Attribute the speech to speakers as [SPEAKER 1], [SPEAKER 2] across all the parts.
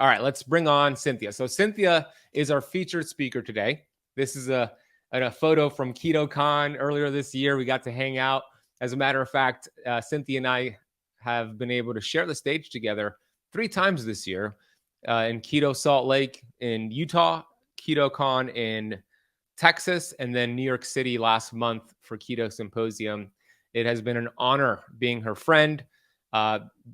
[SPEAKER 1] All right, let's bring on Cynthia. So Cynthia is our featured speaker today. This is a photo from KetoCon earlier this year. We got to hang out. As a matter of fact, Cynthia and I have been able to share the stage together 3 times this year in Keto Salt Lake in Utah, KetoCon in Texas, and then New York City last month for Keto Symposium. It has been an honor being her friend,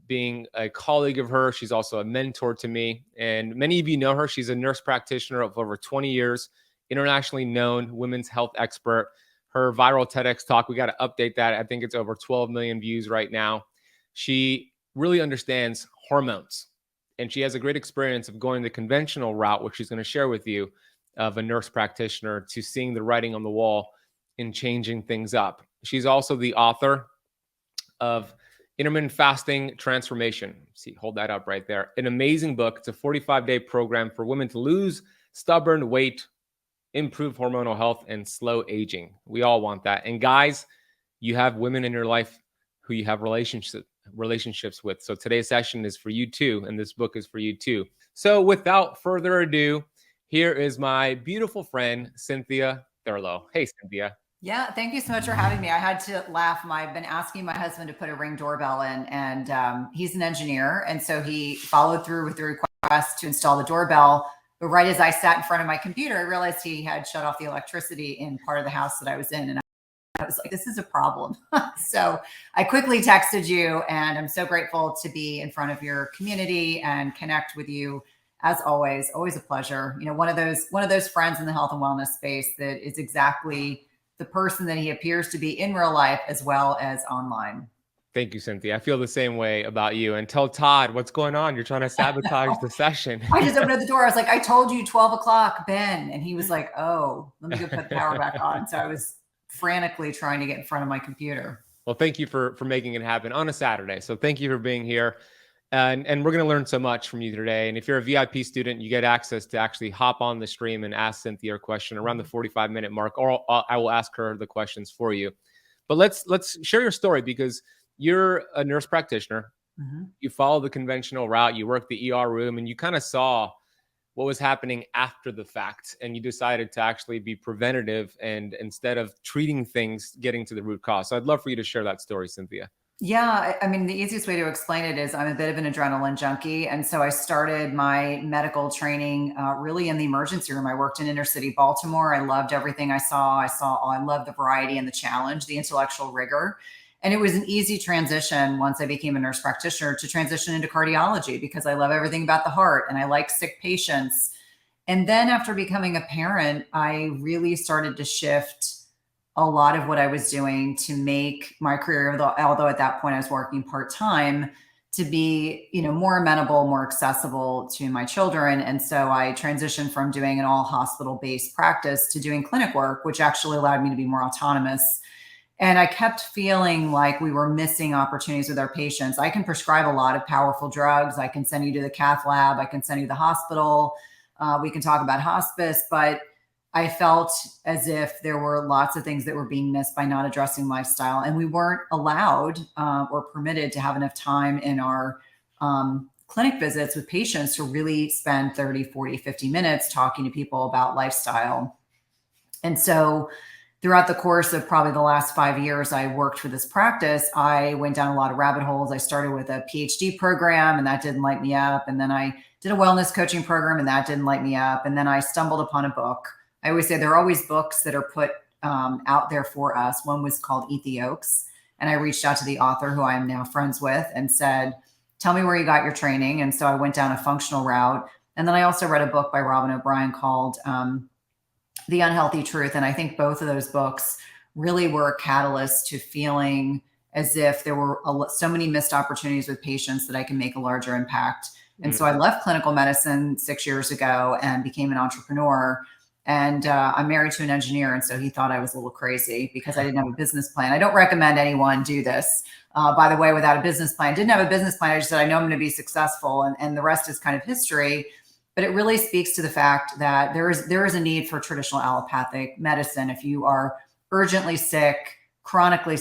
[SPEAKER 1] being a colleague of her. She's also a mentor to me. And many of you know her. She's a nurse practitioner of over 20 years, internationally known women's health expert. Her viral TEDx talk, we got to update that. I think it's over 12 million views right now. She really understands hormones, and she has a great experience of going the conventional route, which she's going to share with you, of a nurse practitioner, to seeing the writing on the wall and changing things up. She's also the author of Intermittent Fasting Transformation. See, hold that up right there. An amazing book. It's a 45-day program for women to lose stubborn weight, improve hormonal health, and slow aging. We all want that. And guys, you have women in your life who you have relationships with. So today's session is for you too, and this book is for you too. So without further ado, here is my beautiful friend, Cynthia Thurlow. Hey, Cynthia.
[SPEAKER 2] Yeah, thank you so much for having me. I had to laugh. I've been asking my husband to put a Ring doorbell in, and he's an engineer. And so he followed through with the request to install the doorbell. But right as I sat in front of my computer, I realized he had shut off the electricity in part of the house that I was in. And I was like, this is a problem. So I quickly texted you, and I'm so grateful to be in front of your community and connect with you. As always a pleasure. You know, one of those friends in the health and wellness space that is exactly the person that he appears to be in real life as well as online.
[SPEAKER 1] Thank you, Cynthia. I feel the same way about you. And tell Todd what's going on. You're trying to sabotage the session.
[SPEAKER 2] I just opened the door. I was like, I told you 12 o'clock, Ben. And he was like, oh, let me go put the power back on. So I was frantically trying to get in front of my computer.
[SPEAKER 1] Well, thank you for making it happen on a Saturday. So thank you for being here. And we're going to learn so much from you today. And if you're a VIP student, you get access to actually hop on the stream and ask Cynthia a question around the 45-minute mark, or I will ask her the questions for you. But let's share your story, because you're a nurse practitioner. Mm-hmm. You follow the conventional route. You work the ER room, and you kind of saw what was happening after the fact. And you decided to actually be preventative, and instead of treating things, getting to the root cause. So I'd love for you to share that story, Cynthia.
[SPEAKER 2] Yeah, I mean, the easiest way to explain it is I'm a bit of an adrenaline junkie. And so I started my medical training really in the emergency room. I worked in inner city Baltimore. I loved everything I saw. I loved the variety and the challenge, the intellectual rigor. And it was an easy transition once I became a nurse practitioner to transition into cardiology, because I love everything about the heart and I like sick patients. And then after becoming a parent, I really started to shift a lot of what I was doing to make my career, although at that point I was working part-time, to be, more amenable, more accessible to my children. And so I transitioned from doing an all hospital-based practice to doing clinic work, which actually allowed me to be more autonomous. And I kept feeling like we were missing opportunities with our patients. I can prescribe a lot of powerful drugs. I can send you to the cath lab. I can send you to the hospital. We can talk about hospice, but I felt as if there were lots of things that were being missed by not addressing lifestyle. And we weren't allowed or permitted to have enough time in our clinic visits with patients to really spend 30, 40, 50 minutes talking to people about lifestyle. And so throughout the course of probably the last 5 years I worked for this practice, I went down a lot of rabbit holes. I started with a PhD program, and that didn't light me up. And then I did a wellness coaching program, and that didn't light me up. And then I stumbled upon a book. I always say there are always books that are put out there for us. One was called Eat the Yolks. And I reached out to the author, who I am now friends with, and said, tell me where you got your training. And so I went down a functional route. And then I also read a book by Robin O'Brien called The Unhealthy Truth. And I think both of those books really were a catalyst to feeling as if there were so many missed opportunities with patients that I can make a larger impact. And so I left clinical medicine 6 years ago and became an entrepreneur. And I'm married to an engineer. And so he thought I was a little crazy because I didn't have a business plan. I don't recommend anyone do this, by the way, without a business plan. Didn't have a business plan. I just said, I know I'm going to be successful. And the rest is kind of history. But it really speaks to the fact that there is a need for traditional allopathic medicine. If you are urgently sick, chronically,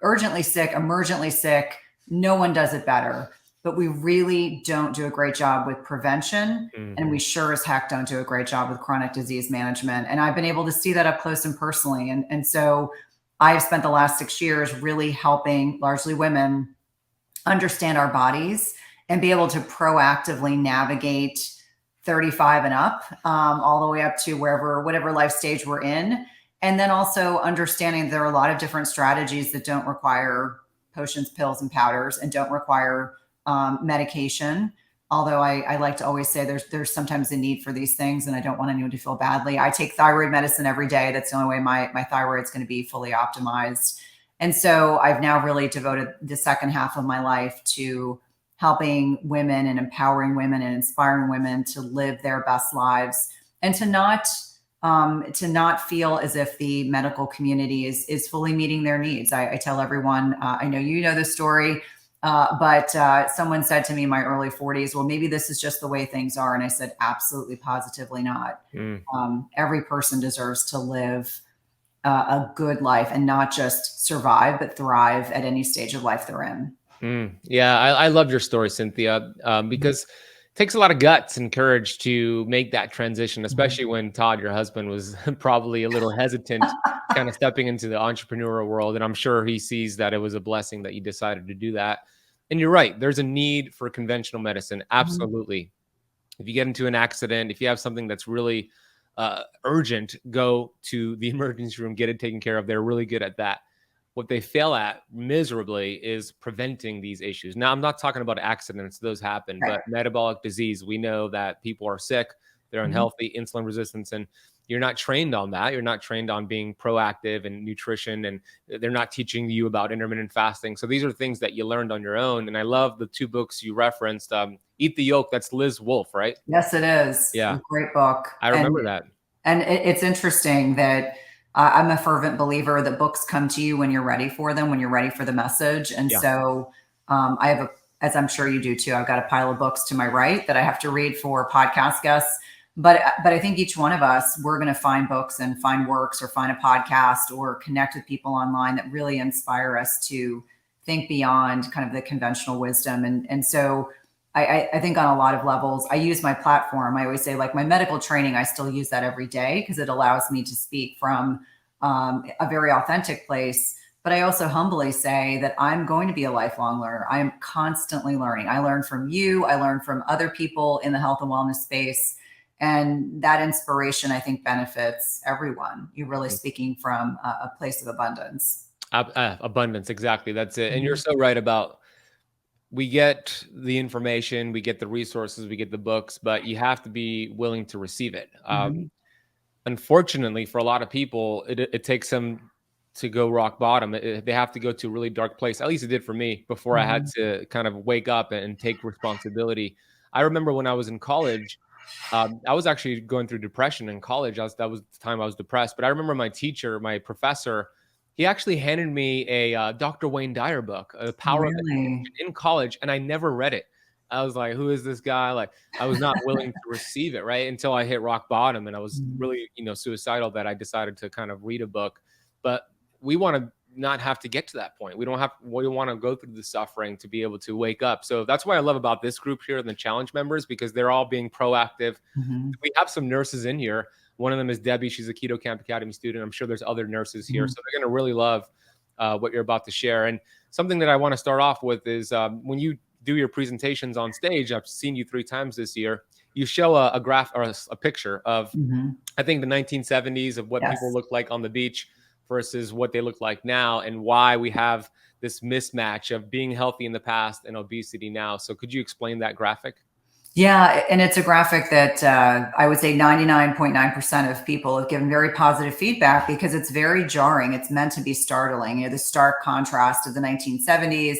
[SPEAKER 2] urgently sick, emergently sick, no one does it better. but we really don't do a great job with prevention. And
[SPEAKER 1] Mhm.
[SPEAKER 2] we sure as heck don't do a great job with chronic disease management. And I've been able to see that up close and personally. And so I've spent the last 6 years really helping largely women understand our bodies and be able to proactively navigate 35 and up, all the way up to whatever life stage we're in. And then also understanding there are a lot of different strategies that don't require potions, pills, and powders, and don't require medication. Although I like to always say there's sometimes a need for these things, and I don't want anyone to feel badly. I take thyroid medicine every day. That's the only way my thyroid's going to be fully optimized. And so I've now really devoted the second half of my life to helping women and empowering women and inspiring women to live their best lives, and to not feel as if the medical community is fully meeting their needs. I tell everyone, I know you know this story, but someone said to me in my early 40s, well, maybe this is just the way things are. And I said, absolutely, positively not.
[SPEAKER 1] Mm.
[SPEAKER 2] Every person deserves to live a good life, and not just survive, but thrive at any stage of life they're in.
[SPEAKER 1] Yeah, I love your story, Cynthia, because it takes a lot of guts and courage to make that transition,
[SPEAKER 2] Mhm.
[SPEAKER 1] especially when Todd, your husband, was probably a little hesitant kind of stepping into the entrepreneurial world. And I'm sure he sees that it was a blessing that you decided to do that. And you're right, there's a need for conventional medicine.
[SPEAKER 2] Mhm.
[SPEAKER 1] Absolutely. If you get into an accident, if you have something that's really urgent, go to the emergency room, get it taken care of. They're really good at that. What they fail at miserably is preventing these issues. Now, I'm not talking about accidents, those happen,
[SPEAKER 2] Right.
[SPEAKER 1] but metabolic disease, we know that people are sick, they're
[SPEAKER 2] Mhm.
[SPEAKER 1] unhealthy, insulin resistance, and you're not trained on that. You're not trained on being proactive and nutrition, and they're not teaching you about intermittent fasting. So these are things that you learned on your own. And I love the two books you referenced. Eat the Yolk, that's Liz Wolfe, right?
[SPEAKER 2] Yes, it is a
[SPEAKER 1] Yeah,
[SPEAKER 2] great book.
[SPEAKER 1] I
[SPEAKER 2] And
[SPEAKER 1] remember that.
[SPEAKER 2] it's interesting that I'm a fervent believer that books come to you when you're ready for them, when you're ready for the message. And
[SPEAKER 1] Yeah.
[SPEAKER 2] so I have as I'm sure you do too, I've got a pile of books to my right that I have to read for podcast guests. But I think each one of us, we're going to find books and find works or find a podcast or connect with people online that really inspire us to think beyond kind of the conventional wisdom. And so I think on a lot of levels, I use my platform. I always say, like, my medical training, I still use that every day because it allows me to speak from a very authentic place. But I also humbly say that I'm going to be a lifelong learner. I am constantly learning. I learn from you, I learn from other people in the health and wellness space. And that inspiration, I think, benefits everyone. You're really speaking from a place of abundance.
[SPEAKER 1] Abundance, exactly. That's it. And you're
[SPEAKER 2] Mhm.
[SPEAKER 1] so right about, we get the information, we get the resources, we get the books, but you have to be willing to receive it.
[SPEAKER 2] Mhm.
[SPEAKER 1] Unfortunately, for a lot of people, it takes them to go rock bottom. They have to go to a really dark place. At least it did for me before I had
[SPEAKER 2] Mhm.
[SPEAKER 1] to kind of wake up and take responsibility. I remember when I was in college, I was actually going through depression in college. That was the time I was depressed. But I remember my teacher, my professor, he actually handed me a Dr. Wayne Dyer book, The Power of
[SPEAKER 2] Really?
[SPEAKER 1] Attention, in college, and I never read it. I was like, "Who is this guy?" Like, I was not willing to receive it, right? Until I hit rock bottom, and I was
[SPEAKER 2] Mhm.
[SPEAKER 1] really, suicidal, that I decided to kind of read a book. But we want to not have to get to that point. We don't want to go through the suffering to be able to wake up. So that's what I love about this group here, the challenge members, because they're all being proactive.
[SPEAKER 2] Mhm.
[SPEAKER 1] We have some nurses in here. One of them is Debbie. She's a Keto Camp Academy student. I'm sure there's other nurses here.
[SPEAKER 2] Mhm.
[SPEAKER 1] So they're going to really love what you're about to share. And something that I want to start off with is, when you do your presentations on stage, I've seen you 3 times this year, you show a graph or a picture of,
[SPEAKER 2] Mhm.
[SPEAKER 1] I think, the 1970s, of what people
[SPEAKER 2] Yes.
[SPEAKER 1] looked like on the beach versus what they look like now, and why we have this mismatch of being healthy in the past and obesity now. So could you explain that graphic?
[SPEAKER 2] Yeah, and it's a graphic that I would say 99.9% of people have given very positive feedback because it's very jarring. It's meant to be startling. The stark contrast of the 1970s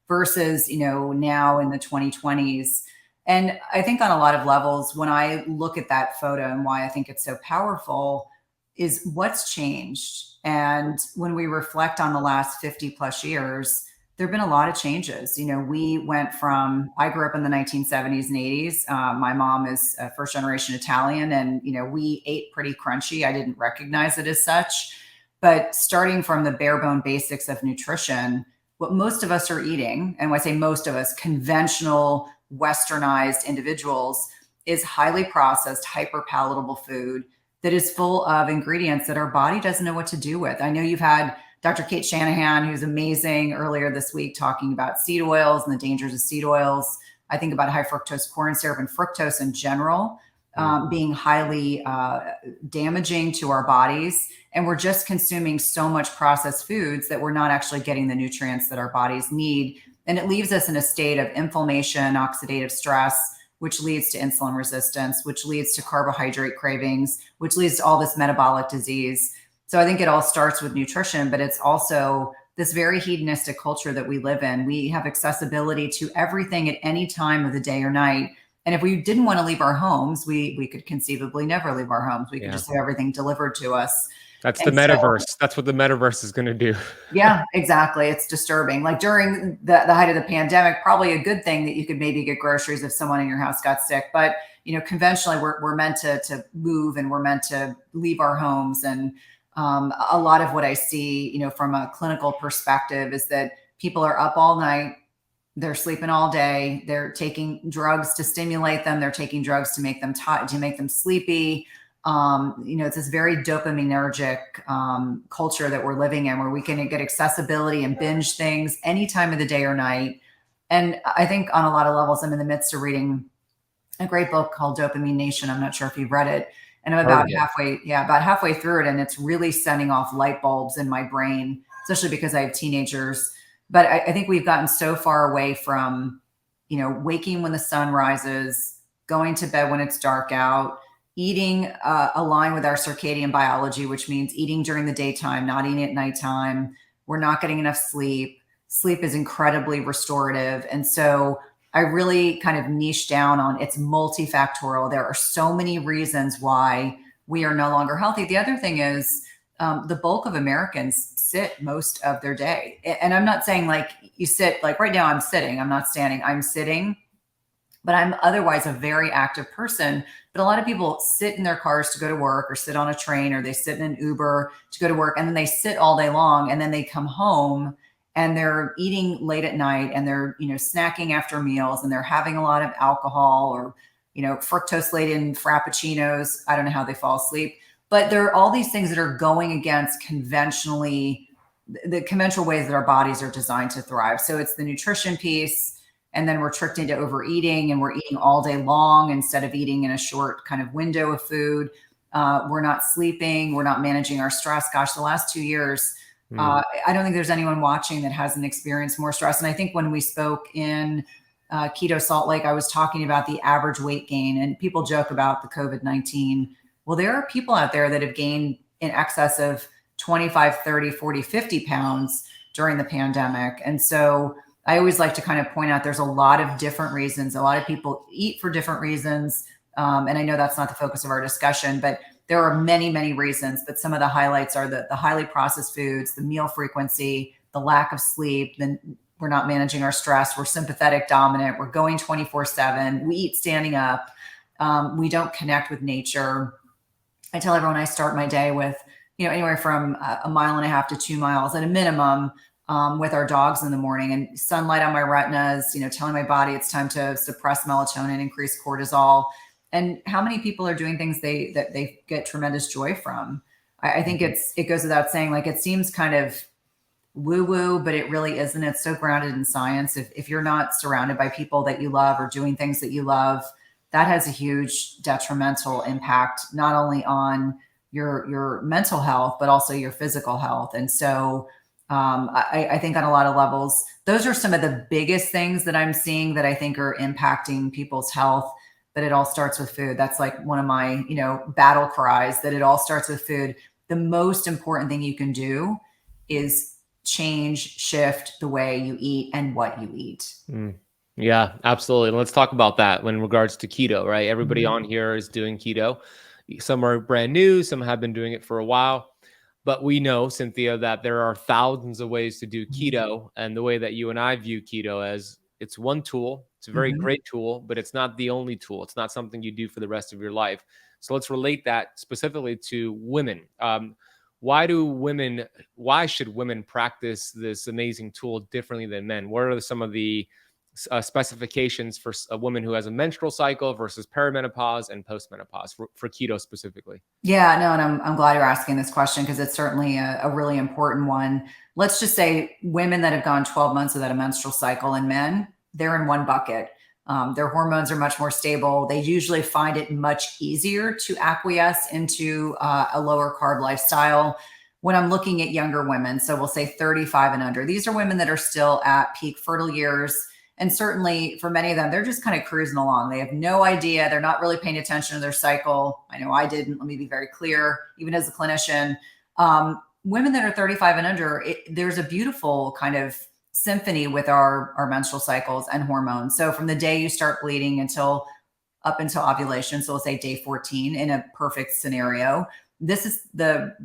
[SPEAKER 2] versus, now in the 2020s. And I think on a lot of levels, when I look at that photo and why I think it's so powerful is what's changed. And when we reflect on the last 50 plus years, there have been a lot of changes. We went from, I grew up in the 1970s and 80s. My mom is a first generation Italian, and, we ate pretty crunchy. I didn't recognize it as such. But starting from the bare bone basics of nutrition what most of us are eating, and when I say most of us, conventional westernized individuals, is highly processed, hyper palatable food that is full of ingredients that our body doesn't know what to do with. I know you've had Dr. Kate Shanahan, who's amazing, earlier this week talking about seed oils and the dangers of seed oils. I think about high fructose corn syrup and fructose in general being highly damaging to our bodies. And we're just consuming so much processed foods that we're not actually getting the nutrients that our bodies need. And it leaves us in a state of inflammation, oxidative stress, which leads to insulin resistance, which leads to carbohydrate cravings, which leads to all this metabolic disease. So I think it all starts with nutrition, but it's also this very hedonistic culture that we live in. We have accessibility to everything at any time of the day or night. And if we didn't want to leave our homes, we could conceivably never leave our homes. We could just have everything delivered to us.
[SPEAKER 1] That's the metaverse. That's what the metaverse is going to do.
[SPEAKER 2] Yeah, exactly. It's disturbing. Like during the height of the pandemic, probably a good thing that you could maybe get groceries if someone in your house got sick. But, conventionally we're meant to move, and we're meant to leave our homes. And a lot of what I see, from a clinical perspective is that people are up all night. They're sleeping all day. They're taking drugs to stimulate them. They're taking drugs to make them to make them sleepy. It's this very dopaminergic culture that we're living in, where we can get accessibility and binge things any time of the day or night. And I think on a lot of levels, I'm in the midst of reading a great book called Dopamine Nation. I'm not sure if you've read it. And I'm about halfway through it. And it's really sending off light bulbs in my brain, especially because I have teenagers. But I think we've gotten so far away from, waking when the sun rises, going to bed when it's dark out, eating aligned with our circadian biology, which means eating during the daytime, not eating at nighttime. We're not getting enough sleep. Sleep is incredibly restorative. And so I really kind of niche down on it's multifactorial. There are so many reasons why we are no longer healthy. The other thing is the bulk of Americans sit most of their day. And I'm not saying like you sit, like right now I'm sitting, I'm not standing, I'm sitting, but I'm otherwise a very active person. But a lot of people sit in their cars to go to work, or sit on a train, or they sit in an Uber to go to work, and then they sit all day long, and then they come home and they're eating late at night, and they're, snacking after meals, and they're having a lot of alcohol, or, fructose laden frappuccinos. I don't know how they fall asleep, but there are all these things that are going against the conventional ways that our bodies are designed to thrive. So it's the nutrition piece, and then we're tricked into overeating, and we're eating all day long instead of eating in a short kind of window of food. We're not sleeping. We're not managing our stress. Gosh, the last 2 years, I don't think there's anyone watching that hasn't experienced more stress. And I think when we spoke in Keto Salt Lake, I was talking about the average weight gain, and people joke about the COVID-19. Well, there are people out there that have gained in excess of 25, 30, 40, 50 pounds during the pandemic. And so I always like to kind of point out there's a lot of different reasons. A lot of people eat for different reasons. And I know that's not the focus of our discussion, but there are many, many reasons. But some of the highlights are the highly processed foods, the meal frequency, the lack of sleep, then we're not managing our stress. We're sympathetic dominant. We're going 24/7. We eat standing up. We don't connect with nature. I tell everyone I start my day with, anywhere from a mile and a half to 2 miles at a minimum with our dogs in the morning, and sunlight on my retinas, telling my body it's time to suppress melatonin, increase cortisol. And how many people are doing things that they get tremendous joy from? I think it goes without saying, like, it seems kind of woo-woo, but it really isn't. It's so grounded in science. If you're not surrounded by people that you love or doing things that you love, that has a huge detrimental impact, not only on your mental health, but also your physical health. And so I think on a lot of levels, those are some of the biggest things that I'm seeing that I think are impacting people's health. But it all starts with food. That's like one of my, battle cries, that it all starts with food. The most important thing you can do is shift the way you eat and what you eat.
[SPEAKER 1] Yeah, absolutely. And let's talk about that in regards to keto, right? Everybody on here is doing keto. Some are brand new, some have been doing it for a while. But we know, Cynthia, that there are thousands of ways to do keto. And the way that you and I view keto as, it's one tool. It's a very great tool, but it's not the only tool. It's not something you do for the rest of your life. So let's relate that specifically to women. why should women practice this amazing tool differently than men? What are some of the specifications for a woman who has a menstrual cycle versus perimenopause and postmenopause for keto specifically?
[SPEAKER 2] Yeah, no, and I'm glad you're asking this question because it's certainly a really important one. Let's just say women that have gone 12 months without a menstrual cycle and men, they're in one bucket. Their hormones are much more stable. They usually find it much easier to acquiesce into a lower carb lifestyle. When I'm looking at younger women, so we'll say 35 and under, these are women that are still at peak fertile years. And certainly for many of them, they're just kind of cruising along. They have no idea. They're not really paying attention to their cycle. I know I didn't. Let me be very clear, even as a clinician. Women that are 35 and under, there's a beautiful kind of symphony with our menstrual cycles and hormones. So from the day you start bleeding up until ovulation, so we'll say day 14 in a perfect scenario, this is the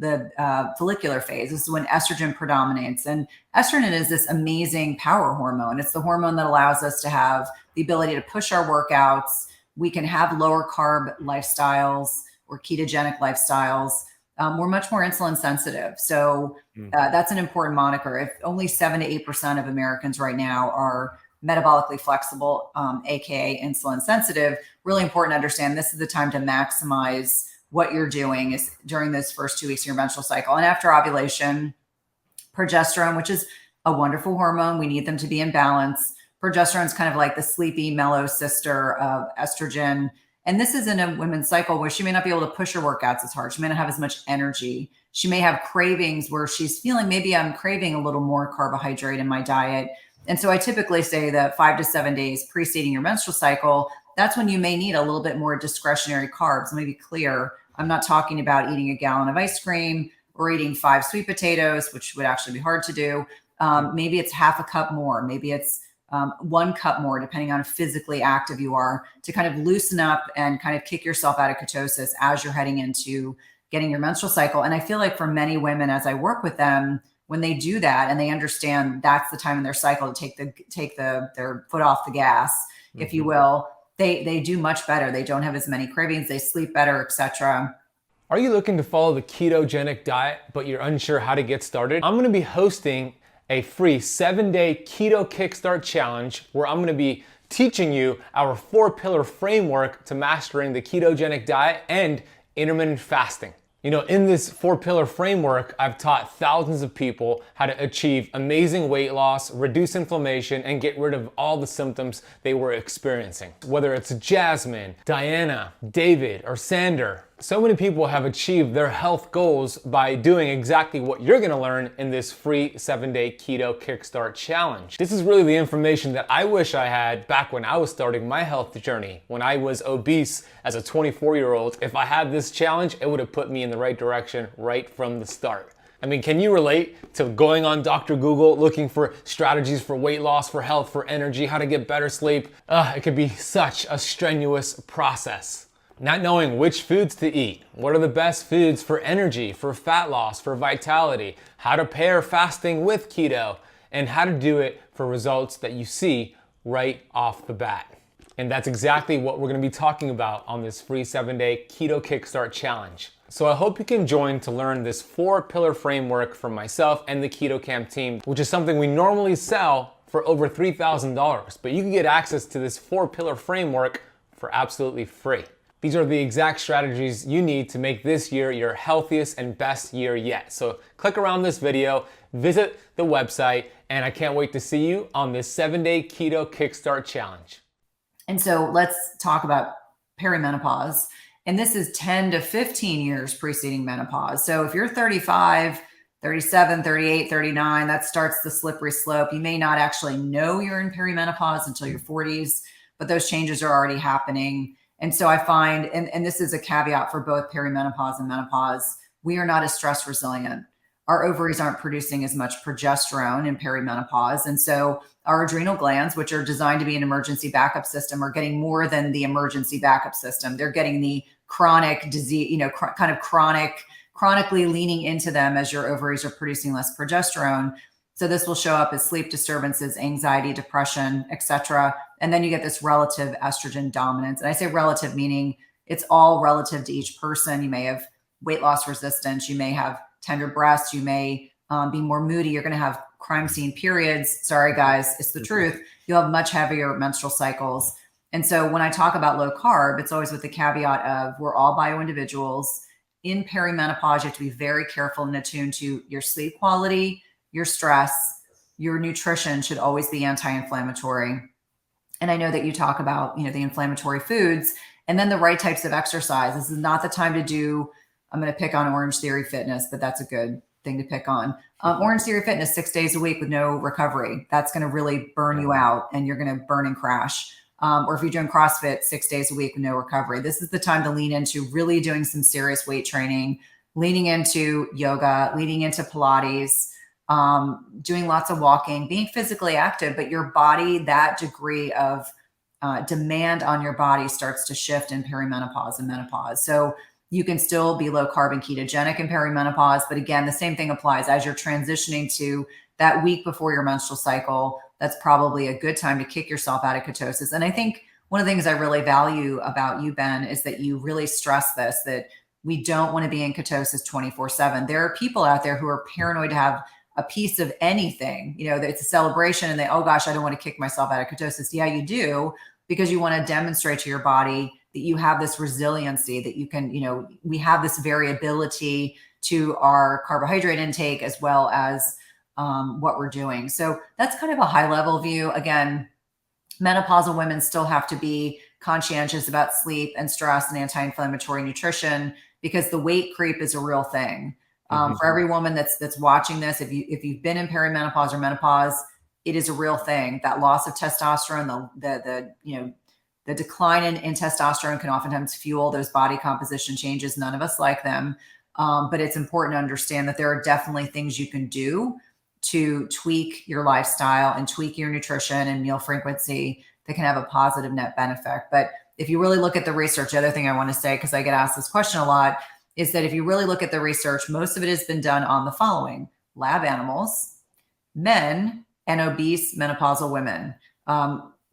[SPEAKER 2] follicular phase. This is when estrogen predominates. And estrogen is this amazing power hormone. It's the hormone that allows us to have the ability to push our workouts. We can have lower carb lifestyles or ketogenic lifestyles. We're much more insulin sensitive. So that's an important moniker. If only 7 to 8% of Americans right now are metabolically flexible, AKA insulin sensitive, really important to understand this is the time to maximize what you're doing is during those first 2 weeks of your menstrual cycle. And after ovulation, progesterone, which is a wonderful hormone, we need them to be in balance. Progesterone is kind of like the sleepy, mellow sister of estrogen. And this is in a women's cycle where she may not be able to push her workouts as hard. She may not have as much energy. She may have cravings where she's feeling, maybe I'm craving a little more carbohydrate in my diet. And so I typically say that 5 to 7 days preceding your menstrual cycle, that's when you may need a little bit more discretionary carbs. Let me be clear. I'm not talking about eating a gallon of ice cream or eating 5 sweet potatoes, which would actually be hard to do. Maybe it's half a cup more. Maybe it's 1 cup more, depending on how physically active you are, to kind of loosen up and kind of kick yourself out of ketosis as you're heading into getting your menstrual cycle. And I feel like for many women, as I work with them, when they do that and they understand that's the time in their cycle to take their foot off the gas, if you will, they do much better. They don't have as many cravings. They sleep better, etc.
[SPEAKER 3] Are you looking to follow the ketogenic diet, but you're unsure how to get started? I'm gonna be hosting a free 7-day keto kickstart challenge where I'm gonna be teaching you our 4-pillar framework to mastering the ketogenic diet and intermittent fasting. You know, in this 4-pillar framework, I've taught thousands of people how to achieve amazing weight loss, reduce inflammation, and get rid of all the symptoms they were experiencing. Whether it's Jasmine, Diana, David, or Sander, so many people have achieved their health goals by doing exactly what you're gonna learn in this free 7-day keto kickstart challenge. This is really the information that I wish I had back when I was starting my health journey, when I was obese as a 24-year-old. If I had this challenge, it would have put me in the right direction right from the start. I mean, can you relate to going on Dr. Google, looking for strategies for weight loss, for health, for energy, how to get better sleep? It could be such a strenuous process. Not knowing which foods to eat, what are the best foods for energy, for fat loss, for vitality, how to pair fasting with keto, and how to do it for results that you see right off the bat. And that's exactly what we're gonna be talking about on this free 7-day Keto Kickstart Challenge. So I hope you can join to learn this 4-pillar framework from myself and the Keto Camp team, which is something we normally sell for over $3,000, but you can get access to this 4-pillar framework for absolutely free. These are the exact strategies you need to make this year your healthiest and best year yet. So click around this video, visit the website, and I can't wait to see you on this 7-day Keto Kickstart Challenge.
[SPEAKER 2] And so let's talk about perimenopause. And this is 10 to 15 years preceding menopause. So if you're 35, 37, 38, 39, that starts the slippery slope. You may not actually know you're in perimenopause until your 40s, but those changes are already happening. And so I find, and this is a caveat for both perimenopause and menopause, we are not as stress resilient. Our ovaries aren't producing as much progesterone in perimenopause. And so our adrenal glands, which are designed to be an emergency backup system, are getting more than the emergency backup system. They're getting the chronic disease, kind of chronically leaning into them as your ovaries are producing less progesterone. So this will show up as sleep disturbances, anxiety, depression, etc. And then you get this relative estrogen dominance. And I say relative, meaning it's all relative to each person. You may have weight loss resistance. You may have tender breasts. You may be more moody. You're going to have crime scene periods. Sorry, guys, it's the truth. You'll have much heavier menstrual cycles. And so when I talk about low carb, it's always with the caveat of we're all bio individuals. In perimenopause, you have to be very careful and attuned to your sleep quality, your stress, your nutrition should always be anti-inflammatory. And I know that you talk about, the inflammatory foods and then the right types of exercise. This is not the time to do, I'm going to pick on OrangeTheory Fitness, but that's a good thing to pick on. OrangeTheory Fitness, 6 days a week with no recovery. That's going to really burn you out and you're going to burn and crash. Or if you're doing CrossFit 6 days a week with no recovery, this is the time to lean into really doing some serious weight training, leaning into yoga, leaning into Pilates, doing lots of walking, being physically active, but your body, that degree of demand on your body starts to shift in perimenopause and menopause. So you can still be low carb and ketogenic in perimenopause. But again, the same thing applies as you're transitioning to that week before your menstrual cycle. That's probably a good time to kick yourself out of ketosis. And I think one of the things I really value about you, Ben, is that you really stress this, that we don't want to be in ketosis 24/7. There are people out there who are paranoid to have a piece of anything, that it's a celebration and they, oh gosh, I don't want to kick myself out of ketosis. Yeah, you do, because you want to demonstrate to your body that you have this resiliency, that you can, we have this variability to our carbohydrate intake as well as what we're doing. So that's kind of a high level view. Again, menopausal women still have to be conscientious about sleep and stress and anti-inflammatory nutrition because the weight creep is a real thing. For every woman that's watching this, if you've been in perimenopause or menopause, it is a real thing. That loss of testosterone, the decline in testosterone can oftentimes fuel those body composition changes. None of us like them, but it's important to understand that there are definitely things you can do to tweak your lifestyle and tweak your nutrition and meal frequency that can have a positive net benefit. But if you really look at the research, the other thing I want to say, because I get asked this question a lot, is that if you really look at the research, most of it has been done on the following: lab animals, men, and obese menopausal women.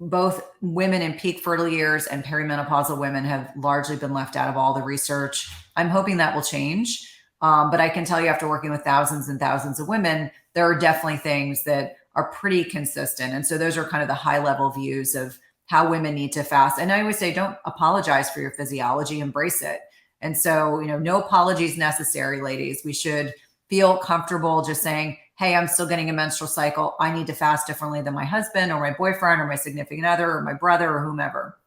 [SPEAKER 2] Both women in peak fertile years and perimenopausal women have largely been left out of all the research. I'm hoping that will change. But I can tell you, after working with thousands and thousands of women, there are definitely things that are pretty consistent. And so those are kind of the high level views of how women need to fast. And I always say, don't apologize for your physiology, embrace it. And so, no apologies necessary, ladies. We should feel comfortable just saying, hey, I'm still getting a menstrual cycle. I need to fast differently than my husband or my boyfriend or my significant other or my brother or whomever.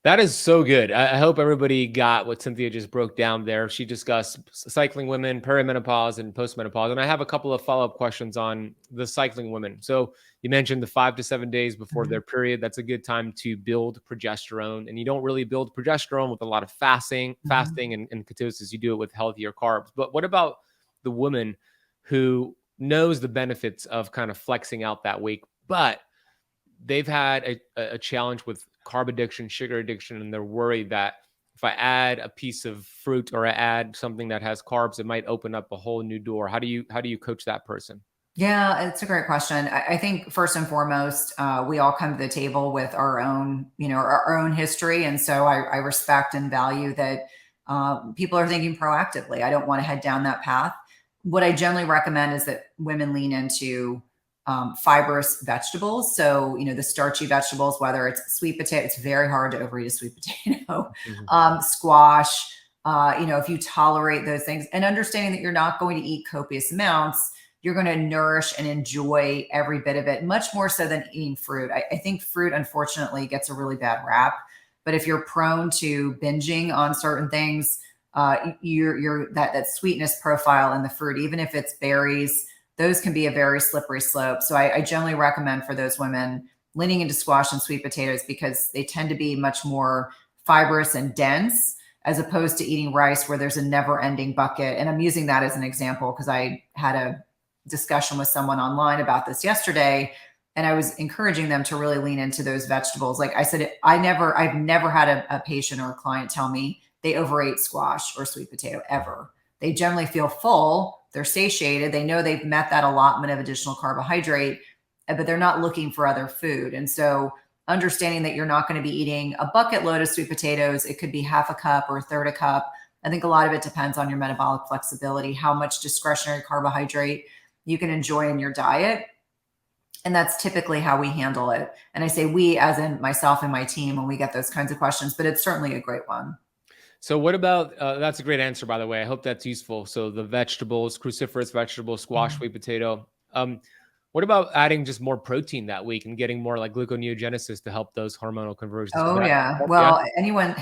[SPEAKER 1] That is so good. I hope everybody got what Cynthia just broke down there. She discussed cycling women, perimenopause, and postmenopause. And I have a couple of follow-up questions on the cycling women. So you mentioned the 5 to 7 days before their period. That's a good time to build progesterone. And you don't really build progesterone with a lot of fasting and ketosis. You do it with healthier carbs. But what about the woman who knows the benefits of kind of flexing out that week, but they've had a challenge with carb addiction, sugar addiction, and they're worried that if I add a piece of fruit or I add something that has carbs, it might open up a whole new door. How do you coach that person?
[SPEAKER 2] Yeah, it's a great question. I think first and foremost, we all come to the table with our own, our own history. And so I respect and value that people are thinking proactively. I don't want to head down that path. What I generally recommend is that women lean into fibrous vegetables. So, the starchy vegetables, whether it's sweet potato, it's very hard to overeat a sweet potato, squash, if you tolerate those things and understanding that you're not going to eat copious amounts, you're going to nourish and enjoy every bit of it, much more so than eating fruit. I think fruit, unfortunately, gets a really bad rap, but if you're prone to binging on certain things, that sweetness profile in the fruit, even if it's berries, those can be a very slippery slope. So I generally recommend for those women leaning into squash and sweet potatoes because they tend to be much more fibrous and dense as opposed to eating rice where there's a never ending bucket. And I'm using that as an example because I had a discussion with someone online about this yesterday. And I was encouraging them to really lean into those vegetables. Like I said, I've never had a patient or a client tell me they overate squash or sweet potato ever. They generally feel full. They're satiated. They know they've met that allotment of additional carbohydrate, but they're not looking for other food. And so understanding that you're not going to be eating a bucket load of sweet potatoes, it could be half a cup or a third a cup, I think a lot of it depends on your metabolic flexibility, how much discretionary carbohydrate you can enjoy in your diet. And that's typically how we handle it. And I say we as in myself and my team when we get those kinds of questions, but it's certainly a great one.
[SPEAKER 1] So what about, that's a great answer, by the way. I hope that's useful. So the vegetables, cruciferous vegetables, squash, sweet potato. What about adding just more protein that week and getting more like gluconeogenesis to help those hormonal conversions?
[SPEAKER 2] Oh yeah. Well, anyone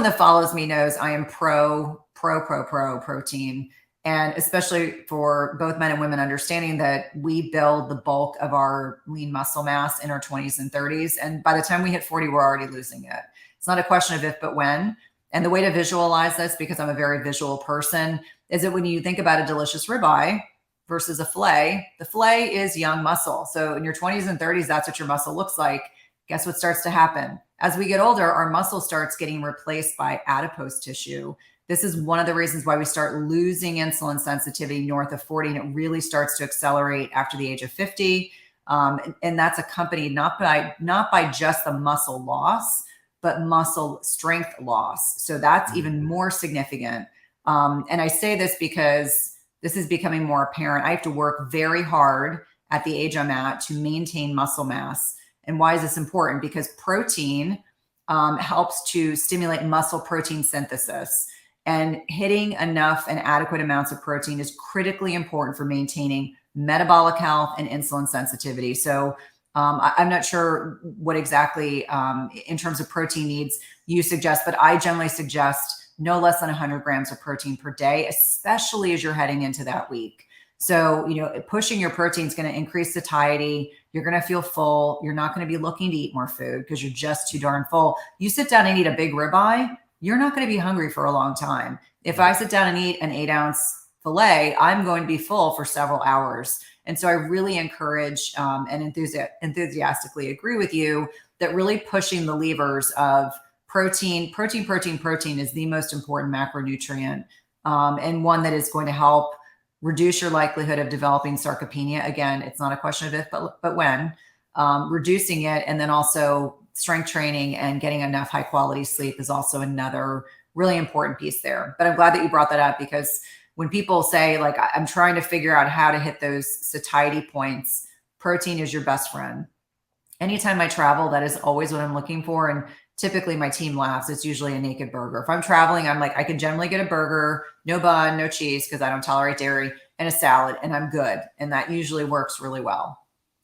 [SPEAKER 2] that follows me knows I am pro protein. And especially for both men and women, understanding that we build the bulk of our lean muscle mass in our 20s and 30s. And by the time we hit 40, we're already losing it. It's not a question of if, but when. And the way to visualize this, because I'm a very visual person, is that when you think about a delicious ribeye versus a filet, the filet is young muscle. So in your 20s and 30s, that's what your muscle looks like. Guess what starts to happen? As we get older, our muscle starts getting replaced by adipose tissue. This is one of the reasons why we start losing insulin sensitivity north of 40, and it really starts to accelerate after the age of 50. And that's accompanied not by just the muscle loss, but muscle strength loss. So that's even more significant. And I say this because this is becoming more apparent. I have to work very hard at the age I'm at to maintain muscle mass. And why is this important? Because protein helps to stimulate muscle protein synthesis. And hitting enough and adequate amounts of protein is critically important for maintaining metabolic health and insulin sensitivity. So I'm not sure what exactly in terms of protein needs you suggest, but I generally suggest no less than 100 grams of protein per day, especially as you're heading into that week. So, pushing your protein is going to increase satiety. You're going to feel full. You're not going to be looking to eat more food because you're just too darn full. You sit down and eat a big ribeye, you're not going to be hungry for a long time. If I sit down and eat an 8-ounce filet, I'm going to be full for several hours. And so I really encourage and enthusiastically agree with you that really pushing the levers of protein is the most important macronutrient and one that is going to help reduce your likelihood of developing sarcopenia. Again, it's not a question of if, but when. Reducing it, and then also strength training and getting enough high quality sleep is also another really important piece there. But I'm glad that you brought that up, because when people say, like, I'm trying to figure out how to hit those satiety points, protein is your best friend. Anytime I travel, that is always what I'm looking for. And typically my team laughs. It's usually a naked burger. If I'm traveling, I'm like, I can generally get a burger, no bun, no cheese, because I don't tolerate dairy, and a salad, and I'm good. And that usually works really well.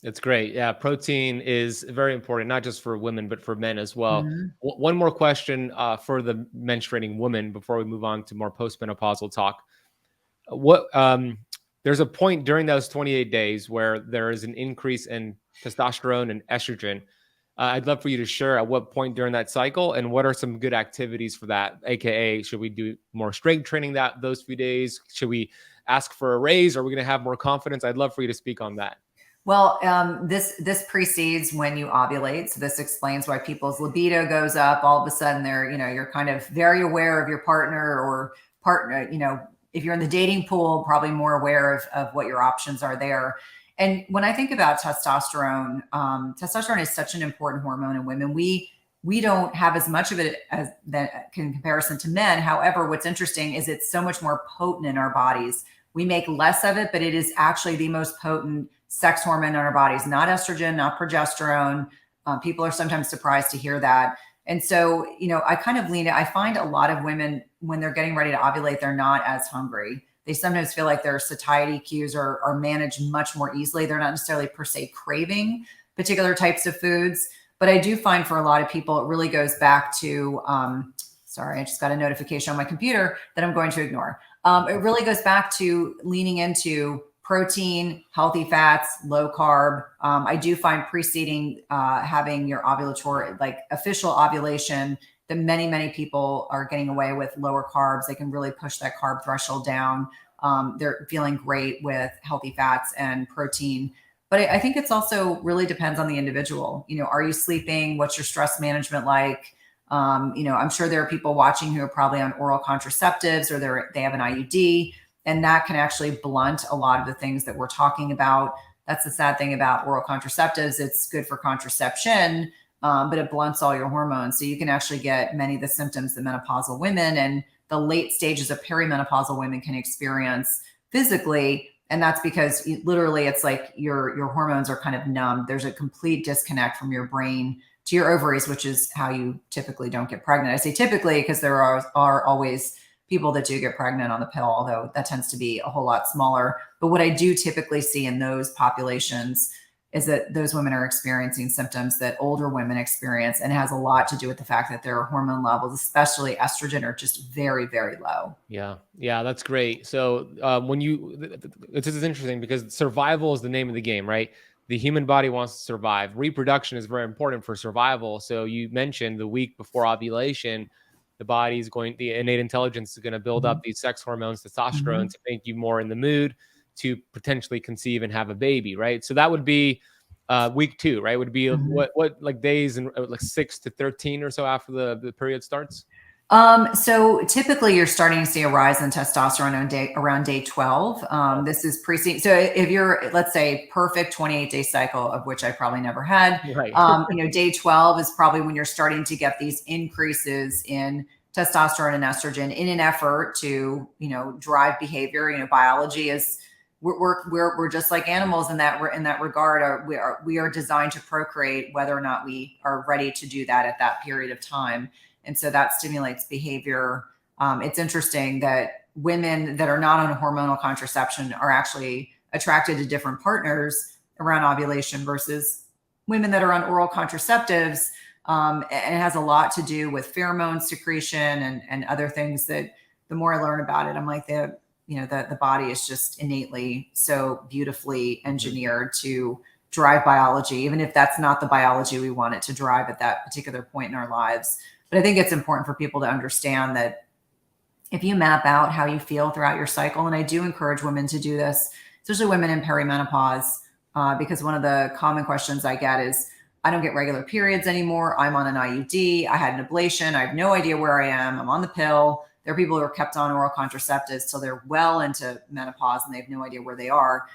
[SPEAKER 1] That's great. Yeah, protein is very important, not just for women, but for men as well.
[SPEAKER 2] Mm-hmm.
[SPEAKER 1] One more question for the menstruating woman before we move on to more postmenopausal talk. There's a point during those 28 days where there is an increase in testosterone and estrogen. I'd love for you to share at what point during that cycle, and what are some good activities for that? AKA, should we do more strength training those few days? Should we ask for a raise? Are we going to have more confidence? I'd love for you to speak on that.
[SPEAKER 2] Well, this precedes when you ovulate. So this explains why people's libido goes up. All of a sudden you're kind of very aware of your partner, if you're in the dating pool, probably more aware of what your options are there. And when I think about testosterone, testosterone is such an important hormone in women. We don't have as much of it as that in comparison to men. However, what's interesting is it's so much more potent in our bodies. We make less of it, but it is actually the most potent sex hormone in our bodies, not estrogen, not progesterone. People are sometimes surprised to hear that. And so, I kind of I find a lot of women, when they're getting ready to ovulate, they're not as hungry. They sometimes feel like their satiety cues are managed much more easily. They're not necessarily per se craving particular types of foods. But I do find for a lot of people, it really goes back to, sorry, I just got a notification on my computer that I'm going to ignore. It really goes back to leaning into protein, healthy fats, low carb. I do find preceding having your ovulatory, like official ovulation, that many people are getting away with lower carbs. They can really push that carb threshold down. They're feeling great with healthy fats and protein. But I think it's also really depends on the individual. Are you sleeping? What's your stress management like? I'm sure there are people watching who are probably on oral contraceptives, or they have an IUD. And that can actually blunt a lot of the things that we're talking about. That's the sad thing about oral contraceptives. It's good for contraception, but it blunts all your hormones. So you can actually get many of the symptoms that menopausal women and the late stages of perimenopausal women can experience physically. And that's because literally it's like your hormones are kind of numb. There's a complete disconnect from your brain to your ovaries, which is how you typically don't get pregnant. I say typically because there are always people that do get pregnant on the pill, although that tends to be a whole lot smaller. But what I do typically see in those populations is that those women are experiencing symptoms that older women experience, and it has a lot to do with the fact that their hormone levels, especially estrogen, are just very, very low.
[SPEAKER 1] Yeah, that's great. So this is interesting because survival is the name of the game, right? The human body wants to survive. Reproduction is very important for survival. So you mentioned the week before ovulation, the innate intelligence is going to build up these sex hormones, testosterone, to make you more in the mood to potentially conceive and have a baby, right? So that would be week 2, right? Would be what like days and like 6 to 13 or so after the period starts?
[SPEAKER 2] So typically you're starting to see a rise in testosterone around day 12. This is preceding. So if you're, let's say, perfect 28-day cycle, of which I probably never had,
[SPEAKER 1] Right.
[SPEAKER 2] Day 12 is probably when you're starting to get these increases in testosterone and estrogen in an effort to, drive behavior. Biology is, we're just like animals in that regard. We are designed to procreate, whether or not we are ready to do that at that period of time. And so that stimulates behavior. It's interesting that women that are not on hormonal contraception are actually attracted to different partners around ovulation versus women that are on oral contraceptives. And it has a lot to do with pheromone secretion and other things that the more I learn about it, I'm like, the body is just innately so beautifully engineered to drive biology, even if that's not the biology we want it to drive at that particular point in our lives. But I think it's important for people to understand that if you map out how you feel throughout your cycle, and I do encourage women to do this, especially women in perimenopause, because one of the common questions I get is, I don't get regular periods anymore. I'm on an IUD. I had an ablation. I have no idea where I am. I'm on the pill. There are people who are kept on oral contraceptives till they're well into menopause and they have no idea where they are.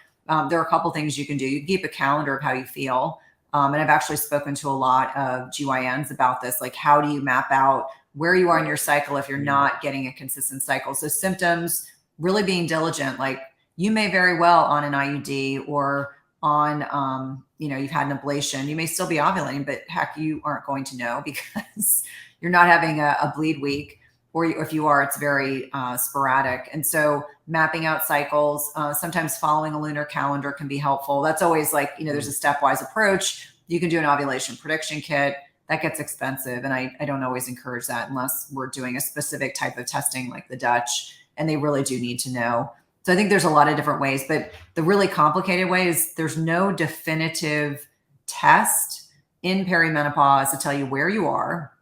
[SPEAKER 2] There are a couple things you can do. You can keep a calendar of how you feel. And I've actually spoken to a lot of GYNs about this. Like, how do you map out where you are in your cycle if you're not getting a consistent cycle? So symptoms, really being diligent. Like, you may very well on an IUD or on, you've had an ablation, you may still be ovulating, but heck, you aren't going to know because you're not having a bleed week. Or if you are, it's very sporadic. And so mapping out cycles, sometimes following a lunar calendar can be helpful. That's always like, there's a stepwise approach. You can do an ovulation prediction kit. That gets expensive. And I don't always encourage that unless we're doing a specific type of testing like the Dutch, and they really do need to know. So I think there's a lot of different ways, but the really complicated way is there's no definitive test in perimenopause to tell you where you are.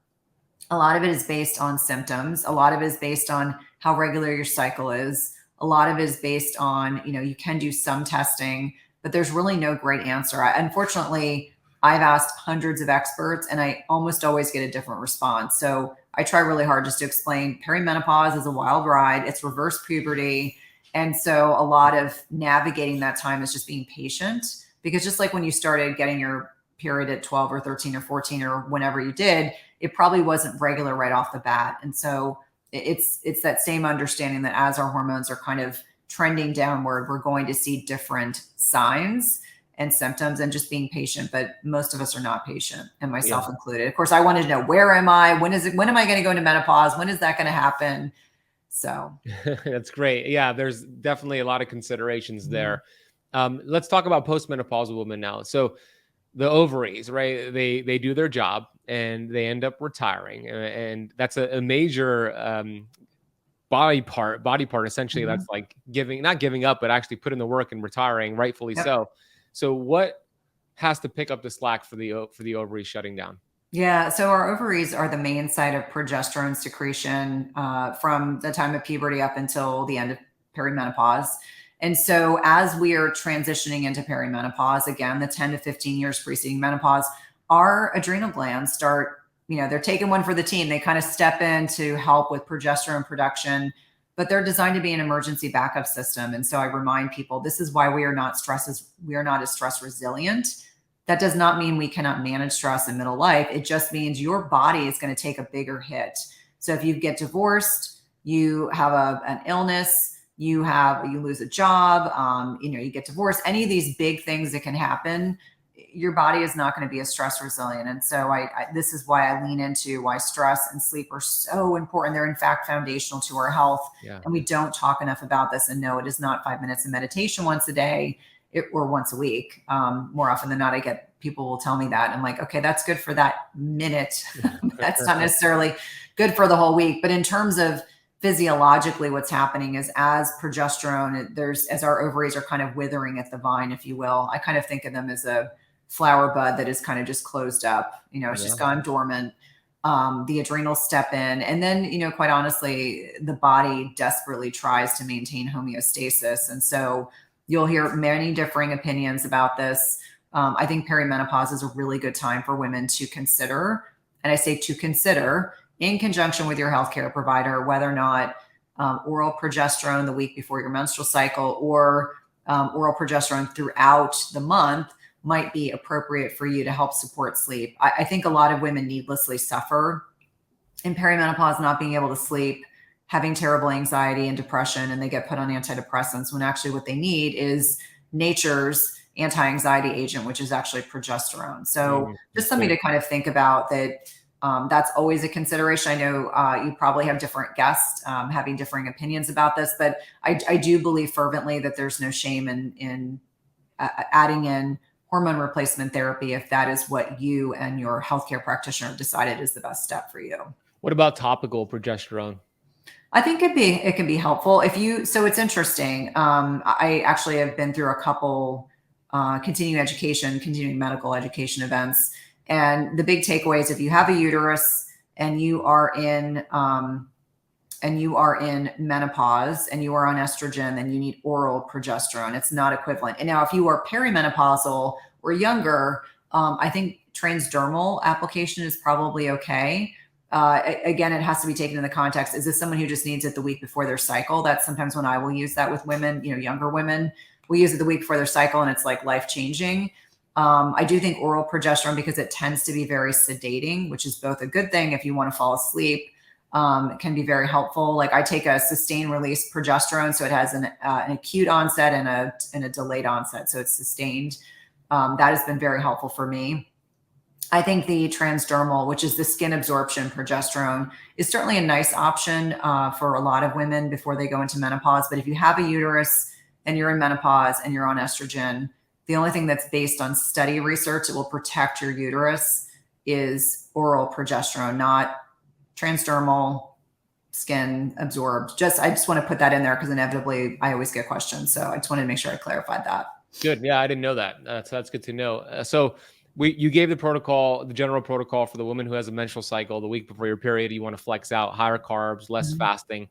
[SPEAKER 2] A lot of it is based on symptoms. A lot of it is based on how regular your cycle is. A lot of it is based on, you can do some testing, but there's really no great answer. Unfortunately, I've asked hundreds of experts and I almost always get a different response. So I try really hard just to explain perimenopause is a wild ride. It's reverse puberty. And so a lot of navigating that time is just being patient, because just like when you started getting your period at 12 or 13 or 14 or whenever you did, it probably wasn't regular right off the bat. And so it's that same understanding that as our hormones are kind of trending downward, we're going to see different signs and symptoms, and just being patient. But most of us are not patient, and myself included. Of course, I wanted to know, where am I? When am I going to go into menopause? When is that going to happen? So
[SPEAKER 1] that's great. Yeah, there's definitely a lot of considerations there. Let's talk about postmenopausal women now. So the ovaries, right? They do their job and they end up retiring, and that's a major body part essentially. That's like not giving up, but actually putting the work and retiring, rightfully so. So what has to pick up the slack for the ovaries shutting down?
[SPEAKER 2] Yeah, so our ovaries are the main site of progesterone secretion from the time of puberty up until the end of perimenopause. And so as we are transitioning into perimenopause, again, the 10 to 15 years preceding menopause, our adrenal glands start, they're taking one for the team. They kind of step in to help with progesterone production, but they're designed to be an emergency backup system. And so I remind people, this is why we are not as stress resilient. That does not mean we cannot manage stress in middle life. It just means your body is going to take a bigger hit. So if you get divorced, you have an illness, you lose a job, you get divorced, any of these big things that can happen, your body is not going to be as stress resilient. And so this is why I lean into why stress and sleep are so important. They're in fact foundational to our health.
[SPEAKER 1] Yeah.
[SPEAKER 2] And we don't talk enough about this. And no, it is not 5 minutes of meditation once a day or once a week. More often than not, I get people will tell me that. I'm like, okay, that's good for that minute. That's not necessarily good for the whole week. But in terms of physiologically, what's happening is as progesterone, as our ovaries are kind of withering at the vine, if you will, I kind of think of them as a flower bud that is kind of just closed up, it's just gone dormant. The adrenals step in. And then, quite honestly, the body desperately tries to maintain homeostasis. And so you'll hear many differing opinions about this. I think perimenopause is a really good time for women to consider. And I say to consider in conjunction with your healthcare provider, whether or not oral progesterone the week before your menstrual cycle or oral progesterone throughout the month might be appropriate for you to help support sleep. I think a lot of women needlessly suffer in perimenopause, not being able to sleep, having terrible anxiety and depression, and they get put on antidepressants when actually what they need is nature's anti-anxiety agent, which is actually progesterone. So just something to kind of think about that. That's always a consideration. I know you probably have different guests having differing opinions about this, but I do believe fervently that there's no shame in adding in hormone replacement therapy if that is what you and your healthcare practitioner decided is the best step for you.
[SPEAKER 1] What about topical progesterone?
[SPEAKER 2] I think it can be helpful so it's interesting. I actually have been through a couple continuing medical education events. And the big takeaway is if you have a uterus and you are in menopause and you are on estrogen, then you need oral progesterone. It's not equivalent. And now if you are perimenopausal or younger, I think transdermal application is probably okay. Again, it has to be taken in the context. Is this someone who just needs it the week before their cycle? That's sometimes when I will use that with women, younger women. We use it the week before their cycle and it's like life-changing. I do think oral progesterone, because it tends to be very sedating, which is both a good thing if you want to fall asleep, can be very helpful. Like I take a sustained release progesterone, so it has an acute onset and a delayed onset, so it's sustained. That has been very helpful for me. I think the transdermal, which is the skin absorption progesterone, is certainly a nice option for a lot of women before they go into menopause. But if you have a uterus and you're in menopause and you're on estrogen, the only thing that's based on study research that will protect your uterus is oral progesterone, not transdermal, skin absorbed. I just want to put that in there because inevitably I always get questions. So I just wanted to make sure I clarified that.
[SPEAKER 1] Good. Yeah, I didn't know that. So that's good to know. So you gave the general protocol for the woman who has a menstrual cycle the week before your period. You want to flex out, higher carbs, less fasting.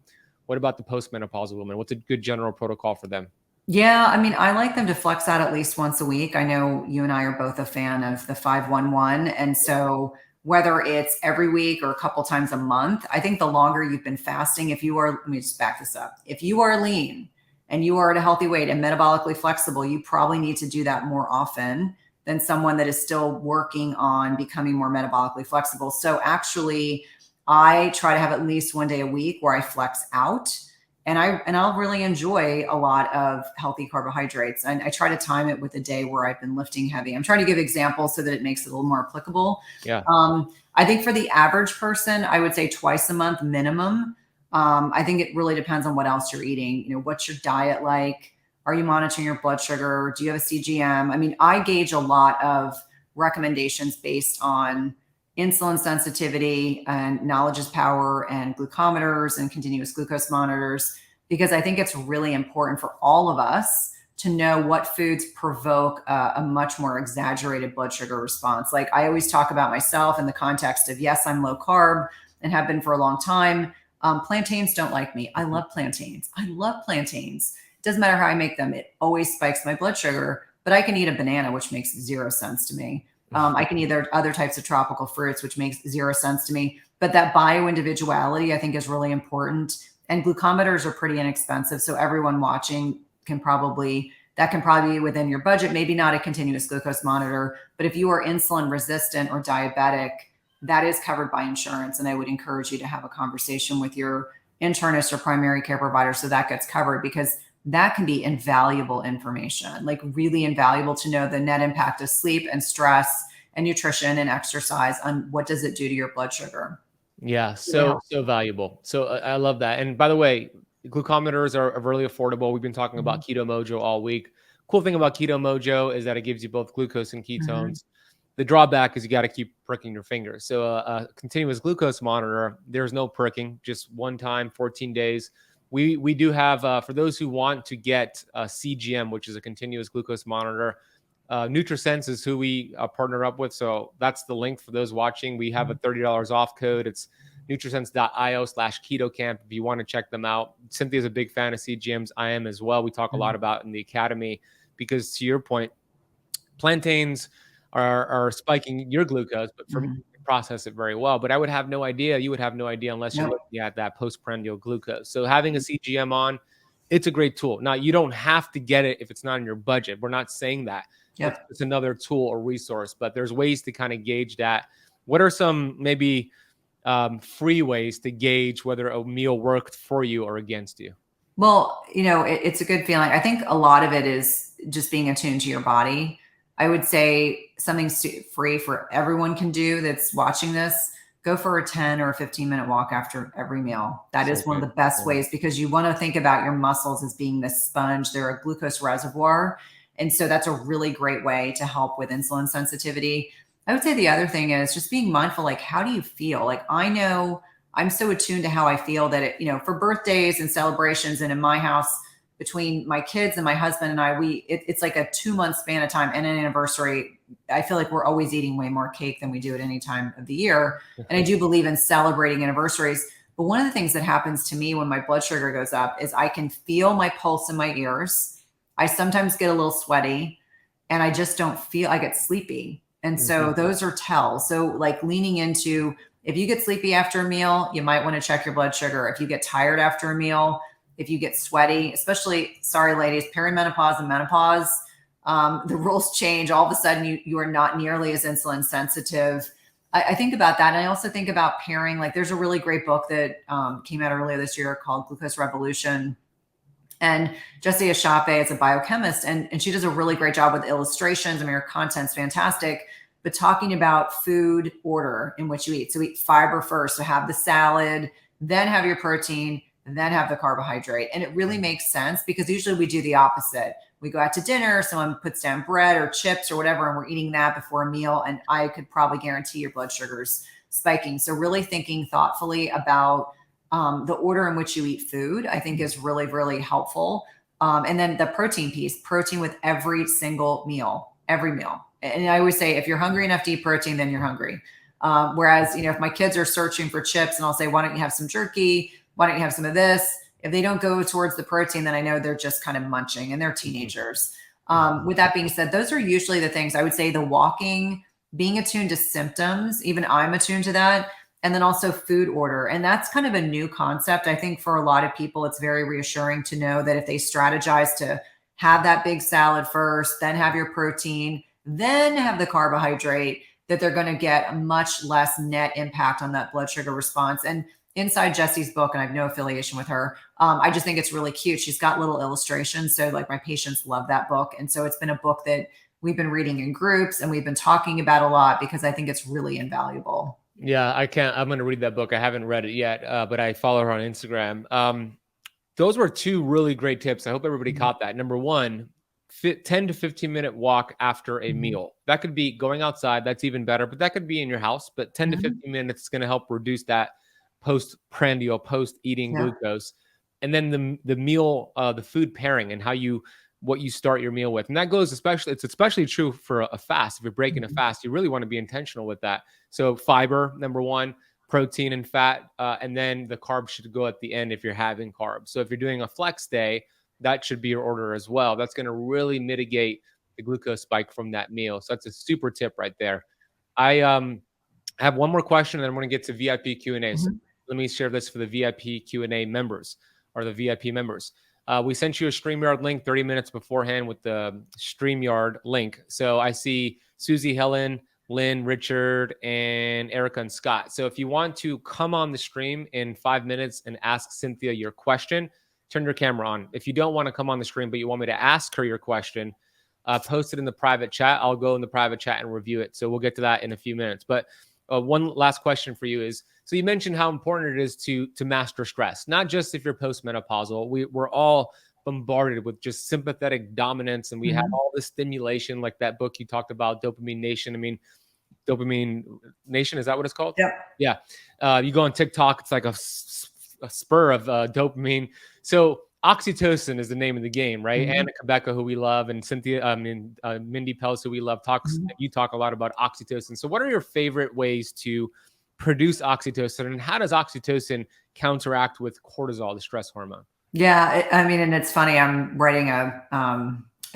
[SPEAKER 1] What about the postmenopausal woman? What's a good general protocol for them?
[SPEAKER 2] Yeah, I mean, I like them to flex out at least once a week. I know you and I are both a fan of the 5-1-1. And so whether it's every week or a couple times a month, I think the longer you've been fasting, let me just back this up. If you are lean and you are at a healthy weight and metabolically flexible, you probably need to do that more often than someone that is still working on becoming more metabolically flexible. So actually, I try to have at least one day a week where I flex out. And I'll really enjoy a lot of healthy carbohydrates. And I try to time it with a day where I've been lifting heavy. I'm trying to give examples so that it makes it a little more applicable.
[SPEAKER 1] Yeah.
[SPEAKER 2] I think for the average person, I would say twice a month minimum. I think it really depends on what else you're eating. What's your diet like? Are you monitoring your blood sugar? Do you have a CGM? I mean, I gauge a lot of recommendations based on insulin sensitivity and knowledge is power and glucometers and continuous glucose monitors, because I think it's really important for all of us to know what foods provoke a much more exaggerated blood sugar response. Like I always talk about myself in the context of, yes, I'm low carb and have been for a long time. Plantains don't like me. I love plantains. It doesn't matter how I make them. It always spikes my blood sugar, but I can eat a banana, which makes zero sense to me. I can eat other types of tropical fruits, which makes zero sense to me. But that bio-individuality, I think, is really important. And glucometers are pretty inexpensive. So everyone watching can probably be within your budget, maybe not a continuous glucose monitor. But if you are insulin resistant or diabetic, that is covered by insurance. And I would encourage you to have a conversation with your internist or primary care provider so that gets covered, because that can be invaluable information, like really invaluable to know the net impact of sleep and stress and nutrition and exercise on what does it do to your blood sugar.
[SPEAKER 1] Yeah,
[SPEAKER 2] Really
[SPEAKER 1] so valuable. So I love that. And by the way, glucometers are really affordable. We've been talking about Keto Mojo all week. Cool thing about Keto Mojo is that it gives you both glucose and
[SPEAKER 2] Mm-hmm.
[SPEAKER 1] ketones. The drawback is you got to keep pricking your fingers. So a continuous glucose monitor, there's no pricking, just one time, 14 days. We do have, for those who want to get a CGM, which is a continuous glucose monitor, NutriSense is who we partner up with. So that's the link for those watching. We have a $30 off code. It's nutrisense.io/ketocamp if you want to check them out. Cynthia's a big fan of CGMs. I am as well. We talk a lot about in the academy because, to your point, plantains are spiking your glucose, but for me, you process it very well. But I would have no idea. You would have no idea unless you're
[SPEAKER 2] Yep.
[SPEAKER 1] looking at that postprandial glucose. So having a CGM on, it's a great tool. Now, you don't have to get it if it's not in your budget. We're not saying that.
[SPEAKER 2] Yep.
[SPEAKER 1] It's another tool or resource, but there's ways to kind of gauge that. What are some maybe free ways to gauge whether a meal worked for you or against you?
[SPEAKER 2] Well, it's a good feeling. I think a lot of it is just being attuned to your body. I would say something free for everyone can do that's watching this. Go for a 10 or a 15-minute walk after every meal. That is
[SPEAKER 1] So
[SPEAKER 2] one of
[SPEAKER 1] good.
[SPEAKER 2] the best
[SPEAKER 1] Yeah.
[SPEAKER 2] ways, because you want to think about your muscles as being this sponge. They're a glucose reservoir. And so that's a really great way to help with insulin sensitivity. I would say the other thing is just being mindful, like, how do you feel? Like, I know I'm so attuned to how I feel that for birthdays and celebrations, and in my house, between my kids and my husband and I, it's like a 2-month span of time, and an anniversary. I feel like we're always eating way more cake than we do at any time of the year. And I do believe in celebrating anniversaries. But one of the things that happens to me when my blood sugar goes up is I can feel my pulse in my ears. I sometimes get a little sweaty, and I just don't feel, I get sleepy. And so those are tells. So like leaning into, if you get sleepy after a meal, you might want to check your blood sugar. If you get tired after a meal, if you get sweaty, especially, sorry, ladies, perimenopause and menopause, the rules change. All of a sudden, you are not nearly as insulin sensitive. I think about that. And I also think about pairing, like there's a really great book that came out earlier this year called Glucose Revolution. And Jessie Ashape is a biochemist, and she does a really great job with illustrations. I mean, her content's fantastic, but talking about food order in which you eat. So eat fiber first. So have the salad, then have your protein, and then have the carbohydrate. And it really makes sense, because usually we do the opposite. We go out to dinner, someone puts down bread or chips or whatever, and we're eating that before a meal. And I could probably guarantee your blood sugar's spiking. So really thinking thoughtfully about the order in which you eat food, I think is really, really helpful. And then the protein piece, protein with every single meal, every meal. And I always say, if you're hungry enough to eat protein, then you're hungry. Whereas, if my kids are searching for chips, and I'll say, why don't you have some jerky? Why don't you have some of this? If they don't go towards the protein, then I know they're just kind of munching, and they're teenagers. With that being said, those are usually the things I would say: the walking, being attuned to symptoms, even I'm attuned to that. And then also food order. And that's kind of a new concept. I think for a lot of people, it's very reassuring to know that if they strategize to have that big salad first, then have your protein, then have the carbohydrate, that they're going to get a much less net impact on that blood sugar response. And inside Jessie's book, and I have no affiliation with her, I just think it's really cute. She's got little illustrations. So like my patients love that book. And so it's been a book that we've been reading in groups and we've been talking about a lot, because I think it's really invaluable.
[SPEAKER 1] Yeah, I'm going to read that book. I haven't read it yet, but I follow her on Instagram. Those were two really great tips. I hope everybody caught that. Number one, 10 to 15-minute walk after a meal. That could be going outside. That's even better, but that could be in your house. But 10 to 15 minutes is going to help reduce that post-prandial, post-eating glucose. And then the meal, the food pairing, and what you start your meal with. And that goes it's especially true for a fast. If you're breaking a fast, you really want to be intentional with that. So fiber, number one, protein and fat, and then the carbs should go at the end if you're having carbs. So if you're doing a flex day, that should be your order as well. That's going to really mitigate the glucose spike from that meal. So that's a super tip right there. I have one more question, and then I'm going to get to VIP Q&A. So let me share this for the VIP Q&A members, or the VIP members. We sent you a StreamYard link 30 minutes beforehand with the StreamYard link. So I see Susie Helen, Lynn, Richard, and Erica and Scott. So if you want to come on the stream in 5 minutes and ask Cynthia your question, turn your camera on. If you don't want to come on the stream, but you want me to ask her your question, post it in the private chat. I'll go in the private chat and review it. So we'll get to that in a few minutes. But one last question for you is, so you mentioned how important it is to master stress, not just if you're postmenopausal. We're all bombarded with just sympathetic dominance, and we have all this stimulation, like that book you talked about, Dopamine Nation. I mean, Dopamine Nation, is that what it's called?
[SPEAKER 2] Yeah.
[SPEAKER 1] Yeah. You go on TikTok, it's like a spur of dopamine. So oxytocin is the name of the game, right? Anna Quebeca, who we love, and Cynthia, Mindy Pels, who we love, you talk a lot about oxytocin. So what are your favorite ways to produce oxytocin, and how does oxytocin counteract with cortisol, the stress hormone?
[SPEAKER 2] Yeah, I mean, and it's funny. I'm writing a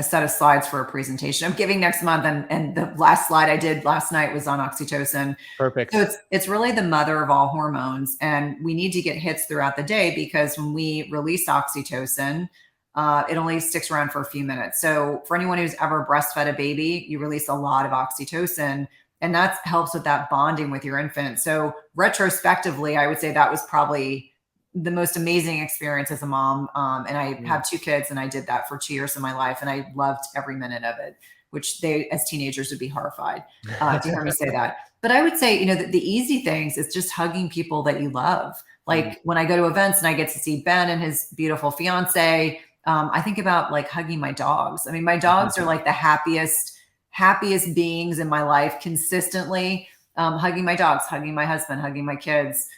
[SPEAKER 2] set of slides for a presentation I'm giving next month, and the last slide I did last night was on oxytocin.
[SPEAKER 1] Perfect.
[SPEAKER 2] So it's really the mother of all hormones, and we need to get hits throughout the day, because when we release oxytocin, it only sticks around for a few minutes. So for anyone who's ever breastfed a baby, you release a lot of oxytocin, and that helps with that bonding with your infant. So retrospectively, I would say that was probably the most amazing experience as a mom. And I have 2 kids, and I did that for 2 years of my life, and I loved every minute of it, which they, as teenagers, would be horrified to hear me say that. But I would say, the easy things is just hugging people that you love. Like when I go to events and I get to see Ben and his beautiful fiance, I think about like hugging my dogs. I mean, my dogs are like the happiest beings in my life consistently. Hugging my dogs, hugging my husband, hugging my kids.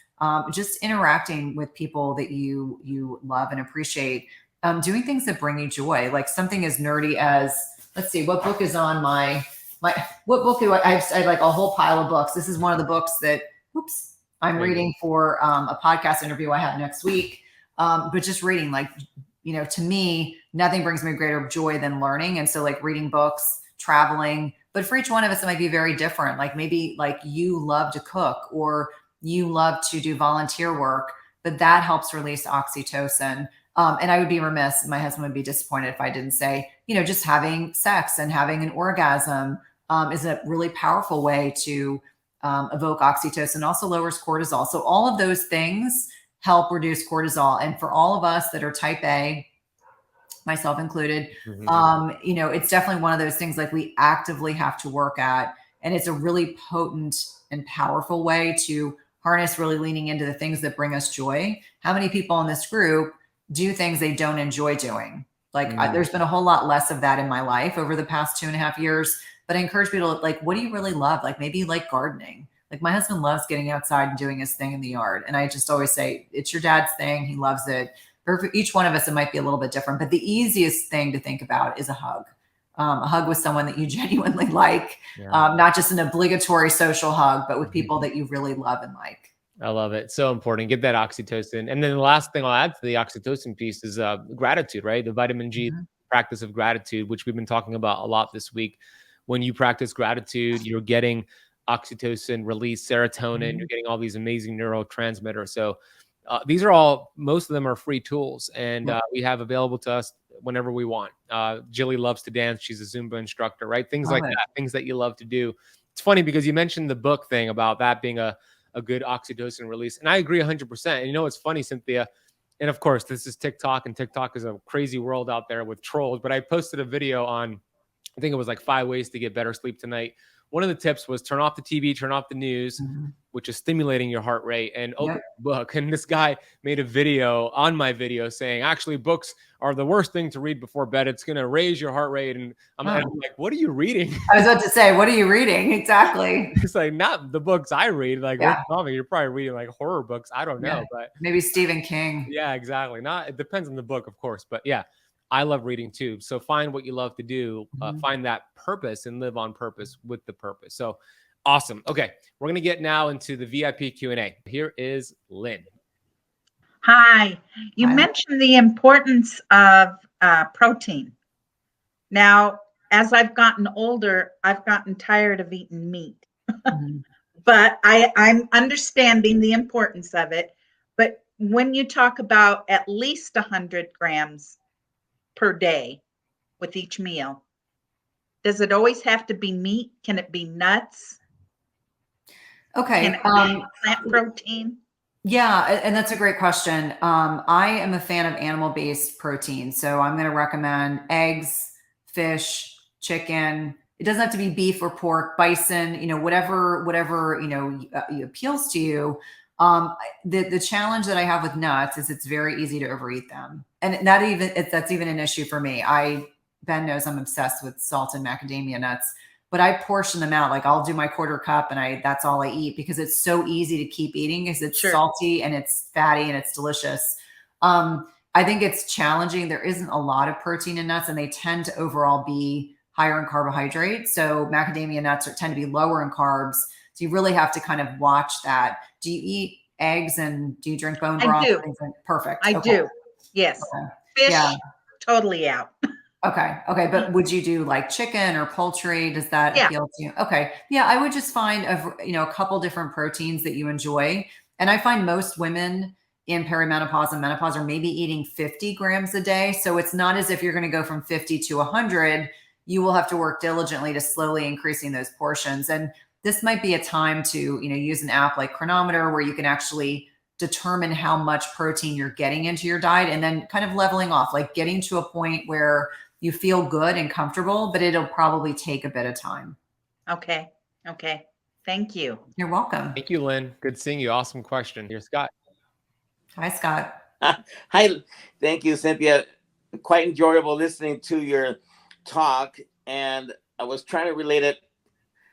[SPEAKER 2] Just interacting with people that you love and appreciate, doing things that bring you joy, like something as nerdy as, let's see, what book is on what book do I have like a whole pile of books. This is one of the books that, I'm reading for a podcast interview I have next week. But just reading, like, to me, nothing brings me greater joy than learning. And so like reading books, traveling, but for each one of us, it might be very different. Like maybe like you love to cook, or you love to do volunteer work, but that helps release oxytocin. And I would be remiss, my husband would be disappointed if I didn't say, just having sex and having an orgasm is a really powerful way to evoke oxytocin, also lowers cortisol. So all of those things help reduce cortisol. And for all of us that are type A, myself included, it's definitely one of those things like we actively have to work at. And it's a really potent and powerful way to harness really leaning into the things that bring us joy. How many people in this group do things they don't enjoy doing? Like there's been a whole lot less of that in my life over the past 2.5 years, but I encourage people to like, what do you really love? Like maybe you like gardening. Like my husband loves getting outside and doing his thing in the yard. And I just always say, it's your dad's thing. He loves it. For each one of us, it might be a little bit different, but the easiest thing to think about is a hug with someone that you genuinely like, not just an obligatory social hug, but with people that you really love and like.
[SPEAKER 1] I love it. So important. Get that oxytocin. And then the last thing I'll add to the oxytocin piece is gratitude, right? The vitamin G practice of gratitude, which we've been talking about a lot this week. When you practice gratitude, you're getting oxytocin release, serotonin, you're getting all these amazing neurotransmitters. So these are all, most of them are free tools, and we have available to us whenever we want. Jilly loves to dance. She's a Zumba instructor, right? Things like that, things that you love to do. It's funny because you mentioned the book thing about that being a good oxytocin release. And I agree 100%. And it's funny, Cynthia, and of course, this is TikTok, and TikTok is a crazy world out there with trolls, but I posted a video on, I think it was like 5 ways to get better sleep tonight. One of the tips was turn off the TV, turn off the news, which is stimulating your heart rate, and open the book. And this guy made a video on my video saying, actually, books are the worst thing to read before bed. It's going to raise your heart rate. And I'm like, what are you reading?
[SPEAKER 2] I was about to say, what are you reading? Exactly.
[SPEAKER 1] It's like, not the books I read. Like, you're probably reading like horror books. I don't know, but
[SPEAKER 2] maybe Stephen King.
[SPEAKER 1] Yeah, exactly. It depends on the book, of course, but yeah. I love reading too. So find what you love to do, find that purpose, and live on purpose with the purpose. So awesome. Okay. We're going to get now into the VIP Q&A. Here is Lynn.
[SPEAKER 4] Hi. You mentioned the importance of protein. Now, as I've gotten older, I've gotten tired of eating meat, but I'm understanding the importance of it. But when you talk about at least 100 grams per day with each meal, does it always have to be meat? Can it be nuts?
[SPEAKER 2] Okay.
[SPEAKER 4] Can it be plant protein?
[SPEAKER 2] Yeah, and that's a great question. I am a fan of animal-based protein, so I'm going to recommend eggs, fish, chicken. It doesn't have to be beef or pork, bison. Whatever appeals to you. The challenge that I have with nuts is it's very easy to overeat them, and that's even an issue for me. Ben knows I'm obsessed with salt and macadamia nuts, but I portion them out. Like I'll do my quarter cup and that's all I eat because it's so easy to keep eating because it's salty and it's fatty and it's delicious. I think it's challenging. There isn't a lot of protein in nuts and they tend to overall be higher in carbohydrates. So macadamia nuts tend to be lower in carbs. So you really have to kind of watch that. Do you eat eggs and do you drink bone broth?
[SPEAKER 4] I do.
[SPEAKER 2] Perfect.
[SPEAKER 4] I do. Yes. Okay. Fish, totally out.
[SPEAKER 2] Okay. But would you do like chicken or poultry? Does that appeal to you? Okay. Yeah. I would just find a couple different proteins that you enjoy. And I find most women in perimenopause and menopause are maybe eating 50 grams a day. So it's not as if you're going to go from 50 to 100. You will have to work diligently to slowly increasing those portions. And this might be a time to, use an app like Chronometer where you can actually determine how much protein you're getting into your diet and then kind of leveling off, like getting to a point where you feel good and comfortable, but it'll probably take a bit of time.
[SPEAKER 4] Okay. Thank you.
[SPEAKER 2] You're welcome.
[SPEAKER 1] Thank you, Lynn. Good seeing you. Awesome question. Here's Scott.
[SPEAKER 2] Hi, Scott.
[SPEAKER 5] Hi. Thank you, Cynthia. Quite enjoyable listening to your talk. And I was trying to relate it.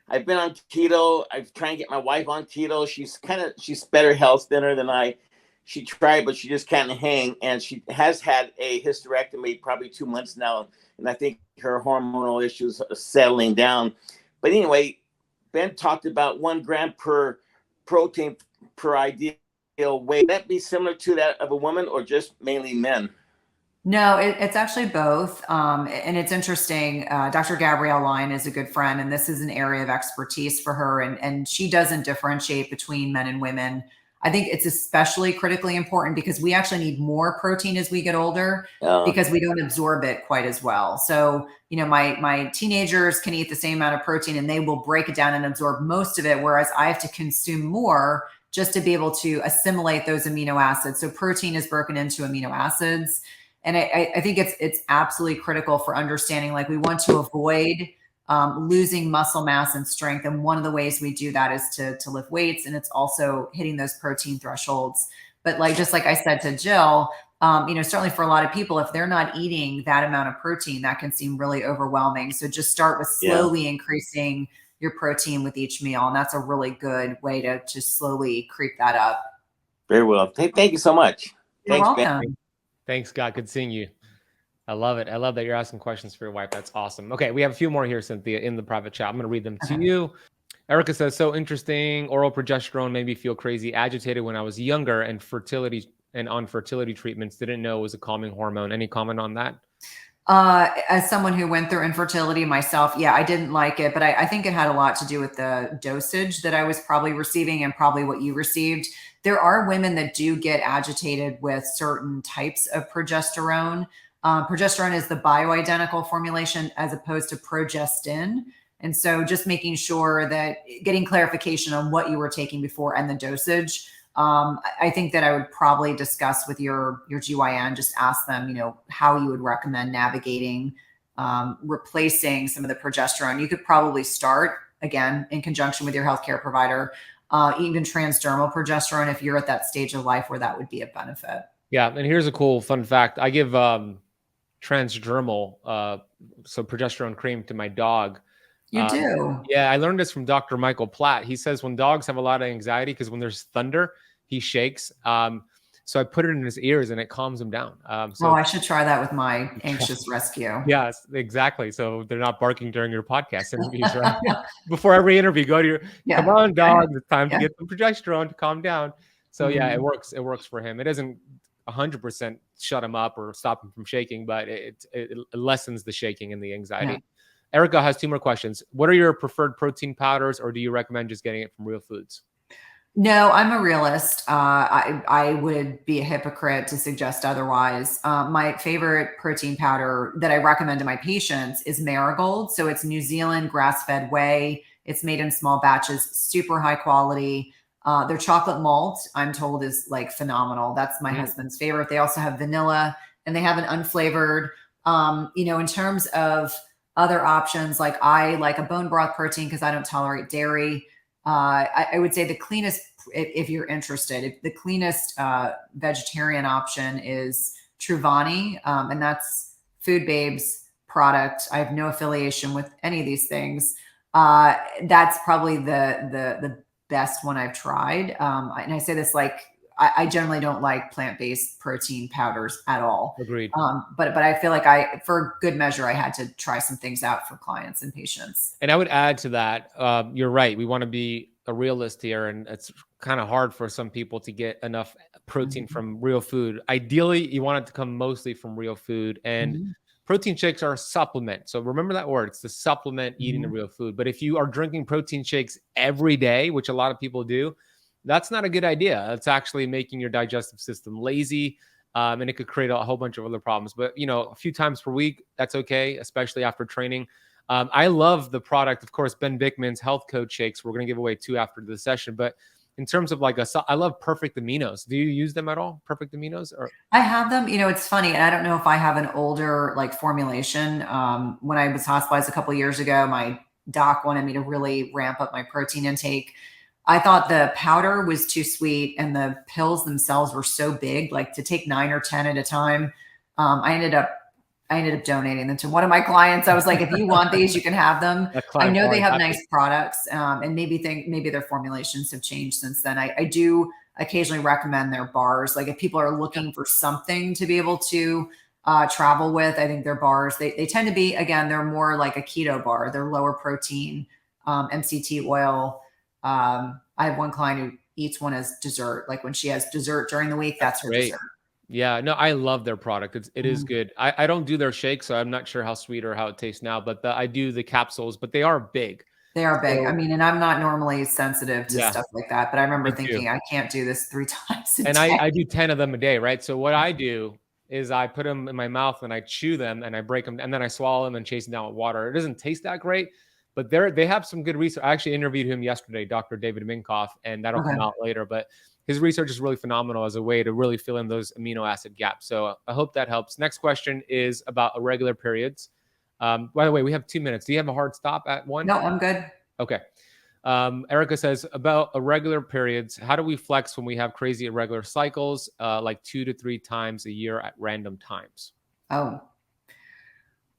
[SPEAKER 5] I've been on keto. I'm trying to get my wife on keto. She's better health, thinner than I. She tried, but she just can't hang. And she has had a hysterectomy probably 2 months now. And I think her hormonal issues are settling down. But anyway, Ben talked about 1 gram per protein per ideal weight. Would that be similar to that of a woman or just mainly men?
[SPEAKER 2] No, it's actually both. And it's interesting. Dr. Gabrielle Line is a good friend, and this is an area of expertise for her. And she doesn't differentiate between men and women. I think it's especially critically important because we actually need more protein as we get older because we don't absorb it quite as well. So, my teenagers can eat the same amount of protein and they will break it down and absorb most of it, whereas I have to consume more just to be able to assimilate those amino acids. So protein is broken into amino acids. And I think it's absolutely critical for understanding, like we want to avoid losing muscle mass and strength. And one of the ways we do that is to lift weights. And it's also hitting those protein thresholds. But just like I said to Jill, certainly for a lot of people, if they're not eating that amount of protein, that can seem really overwhelming. So just start with slowly increasing your protein with each meal. And that's a really good way to just slowly creep that up.
[SPEAKER 5] Very well. Thank you so much.
[SPEAKER 2] You're
[SPEAKER 5] Thanks,
[SPEAKER 2] welcome.
[SPEAKER 5] Ben.
[SPEAKER 1] Thanks, Scott. Good seeing you. I love it. I love that you're asking questions for your wife. That's awesome. Okay, we have a few more here, Cynthia, in the private chat. I'm going to read them to you. Erica says, so interesting. Oral progesterone made me feel crazy, agitated when I was younger, and on fertility treatments. Didn't know it was a calming hormone. Any comment on that?
[SPEAKER 2] As someone who went through infertility myself, I didn't like it, but I think it had a lot to do with the dosage that I was probably receiving and probably what you received. There are women that do get agitated with certain types of progesterone. Progesterone is the bioidentical formulation as opposed to progestin. And so just making sure that getting clarification on what you were taking before and the dosage. I think that I would probably discuss with your GYN, just ask them, how you would recommend navigating, replacing some of the progesterone. You could probably start again in conjunction with your healthcare provider, even transdermal progesterone, if you're at that stage of life where that would be a benefit.
[SPEAKER 1] Yeah. And here's a cool fun fact. I give, transdermal, so progesterone cream to my dog.
[SPEAKER 2] You do?
[SPEAKER 1] Yeah, I learned this from Dr. Michael Platt. He says when dogs have a lot of anxiety, because when there's thunder, he shakes. So I put it in his ears and it calms him down.
[SPEAKER 2] I should try that with my anxious rescue.
[SPEAKER 1] Yes, exactly. So they're not barking during your podcast interviews, right? Before every interview, go to come on, dog. It's time to get some progesterone to calm down. So it works. It works for him. It doesn't 100% shut him up or stop him from shaking, but it lessens the shaking and the anxiety. Yeah. Erica has 2 more questions. What are your preferred protein powders, or do you recommend just getting it from real foods?
[SPEAKER 2] No, I'm a realist. I would be a hypocrite to suggest otherwise. My favorite protein powder that I recommend to my patients is Marigold. So it's New Zealand grass-fed whey. It's made in small batches, super high quality. Their chocolate malt, I'm told, is like phenomenal. That's my husband's favorite. They also have vanilla, and they have an unflavored. In terms of other options, like I like a bone broth protein because I don't tolerate dairy. I would say the cleanest, if you're interested, the cleanest vegetarian option is Truvani, and that's Food Babe's product. I have no affiliation with any of these things. That's probably the best one I've tried. And I say this like, I generally don't like plant-based protein powders at all.
[SPEAKER 1] Agreed.
[SPEAKER 2] But I feel like for good measure, I had to try some things out for clients and patients.
[SPEAKER 1] And I would add to that, you're right. We want to be a realist here, and it's kind of hard for some people to get enough protein from real food. Ideally, you want it to come mostly from real food, and protein shakes are a supplement. So remember that word. It's the supplement eating the real food. But if you are drinking protein shakes every day, which a lot of people do, that's not a good idea. It's actually making your digestive system lazy, and it could create a whole bunch of other problems. But, a few times per week, that's okay, especially after training. I love the product, of course, Ben Bickman's Health Code Shakes. We're going to give away 2 after the session. But in terms of I love Perfect Aminos. Do you use them at all? Perfect Aminos? Or
[SPEAKER 2] I have them. It's funny, and I don't know if I have an older formulation. When I was hospitalized a couple of years ago, my doc wanted me to really ramp up my protein intake. I thought the powder was too sweet, and the pills themselves were so big, like to take 9 or 10 at a time. I ended up donating them to one of my clients. I was like, if you want these, you can have them. I know they have nice products, and maybe their formulations have changed since then. I do occasionally recommend their bars. Like if people are looking for something to be able to travel with, I think their bars, they tend to be, again, they're more like a keto bar. They're lower protein, MCT oil. I have one client who eats one as dessert. Like when she has dessert during the week, that's her dessert.
[SPEAKER 1] Yeah, no, I love their product. It is good. I don't do their shakes, so I'm not sure how sweet or how it tastes now, but I do the capsules, but they are big.
[SPEAKER 2] They are big. And I'm not normally sensitive to stuff like that, but I remember thinking, I can't do this 3 times a day.
[SPEAKER 1] And I do 10 of them a day, right? So what I do is I put them in my mouth and I chew them and I break them, and then I swallow them and chase them down with water. It doesn't taste that great, but they have some good research. I actually interviewed him yesterday, Dr. David Minkoff, and that'll come out later. But his research is really phenomenal as a way to really fill in those amino acid gaps. So I hope that helps. Next question is about irregular periods. By the way, we have 2 minutes. Do you have a hard stop at 1?
[SPEAKER 2] No, I'm good.
[SPEAKER 1] Okay. Erica says about irregular periods. How do we flex when we have crazy irregular cycles, like 2 to 3 times a year at random times?
[SPEAKER 2] Oh,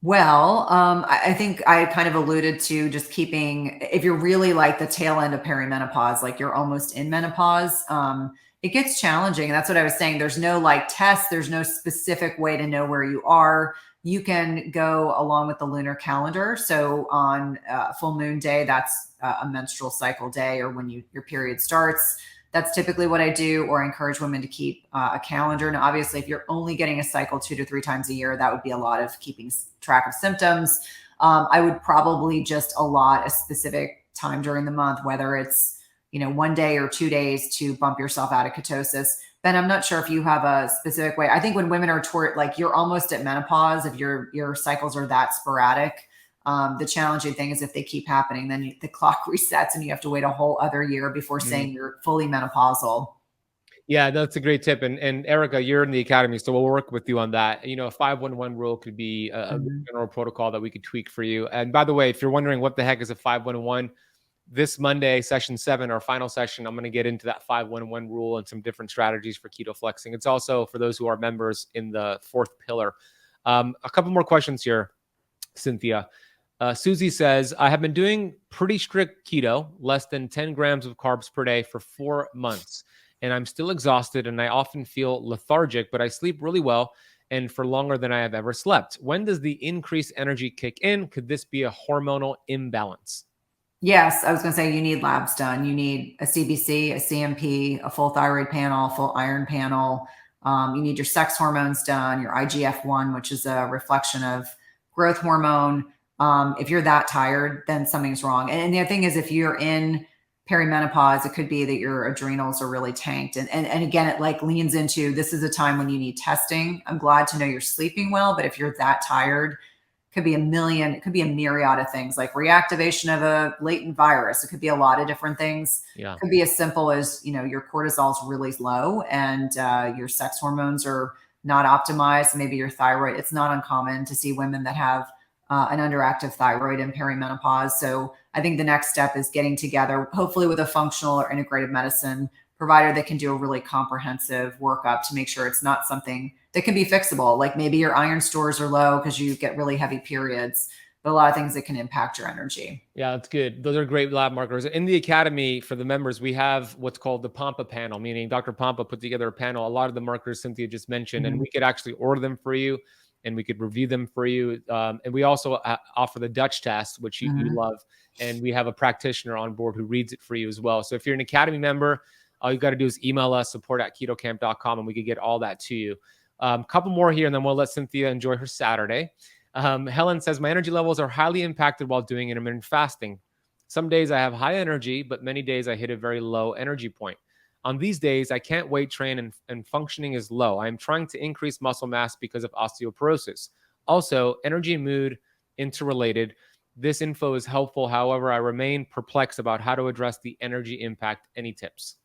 [SPEAKER 2] well, I think I kind of alluded to just keeping, if you're really like the tail end of perimenopause, like you're almost in menopause, it gets challenging. And that's what I was saying. There's no test. There's no specific way to know where you are. You can go along with the lunar calendar. So on full moon day, that's a menstrual cycle day, or when your period starts. That's typically what I do, or I encourage women to keep a calendar. And obviously, if you're only getting a cycle 2 to 3 times a year, that would be a lot of keeping track of symptoms. I would probably just allot a specific time during the month, whether it's 1 day or 2 days, to bump yourself out of ketosis. Ben, I'm not sure if you have a specific way. I think when women are you're almost at menopause, if your cycles are that sporadic, the challenging thing is if they keep happening, then the clock resets and you have to wait a whole other year before saying you're fully menopausal.
[SPEAKER 1] Yeah, that's a great tip. And Erica, you're in the academy, so we'll work with you on that. A 511 rule could be a general protocol that we could tweak for you. And by the way, if you're wondering what the heck is a 511, this Monday, session 7, our final session, I'm going to get into that 511 rule and some different strategies for keto flexing. It's also for those who are members in the 4th pillar. A couple more questions here, Cynthia. Susie says, I have been doing pretty strict keto, less than 10 grams of carbs per day for 4 months. And I'm still exhausted and I often feel lethargic, but I sleep really well and for longer than I have ever slept. When does the increased energy kick in? Could this be a hormonal imbalance?
[SPEAKER 2] Yes, I was going to say you need labs done. You need a CBC, a CMP, a full thyroid panel, full iron panel. You need your sex hormones done, your IGF-1, which is a reflection of growth hormone. If you're that tired, then something's wrong. And the thing is, if you're in perimenopause, it could be that your adrenals are really tanked. And again, it leans into, this is a time when you need testing. I'm glad to know you're sleeping well, but if you're that tired, Could be it could be a myriad of things, like reactivation of a latent virus. It could be a lot of different things.
[SPEAKER 1] Yeah.
[SPEAKER 2] It could be as simple as, your cortisol is really low and your sex hormones are not optimized. Maybe your thyroid. It's not uncommon to see women that have an underactive thyroid in perimenopause. So I think the next step is getting together, hopefully with a functional or integrative medicine provider that can do a really comprehensive workup to make sure it's not something that can be fixable. Like maybe your iron stores are low because you get really heavy periods, but a lot of things that can impact your energy.
[SPEAKER 1] Yeah, that's good. Those are great lab markers. In the academy, for the members, we have what's called the Pampa panel, meaning Dr. Pampa put together a panel, a lot of the markers Cynthia just mentioned, and we could actually order them for you and we could review them for you. And we also offer the Dutch test, which you love. And we have a practitioner on board who reads it for you as well. So if you're an academy member, all you got to do is email us, support@ketocamp.com, and we could get all that to you. Couple more here, and then we'll let Cynthia enjoy her Saturday. Helen says, my energy levels are highly impacted while doing intermittent fasting. Some days I have high energy, but many days I hit a very low energy point. On these days, I can't weight train and functioning is low. I am trying to increase muscle mass because of osteoporosis. Also, energy and mood interrelated. This info is helpful. However, I remain perplexed about how to address the energy impact. Any tips?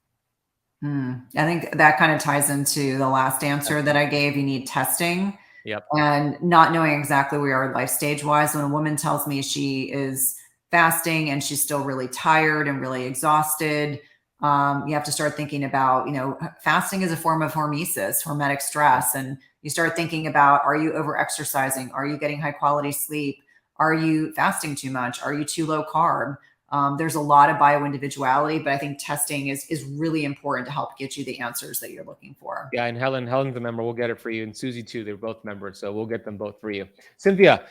[SPEAKER 2] I think that kind of ties into the last answer that I gave. You need testing.
[SPEAKER 1] Yep.
[SPEAKER 2] And not knowing exactly where you are life stage wise. When a woman tells me she is fasting and she's still really tired and really exhausted, you have to start thinking about, fasting is a form of hormesis, hormetic stress. And you start thinking about, are you over exercising? Are you getting high quality sleep? Are you fasting too much? Are you too low carb? There's a lot of bio-individuality, but I think testing is really important to help get you the answers that you're looking for.
[SPEAKER 1] Yeah, and Helen's a member. We'll get it for you. And Susie too. They're both members, so we'll get them both for you. Cynthia,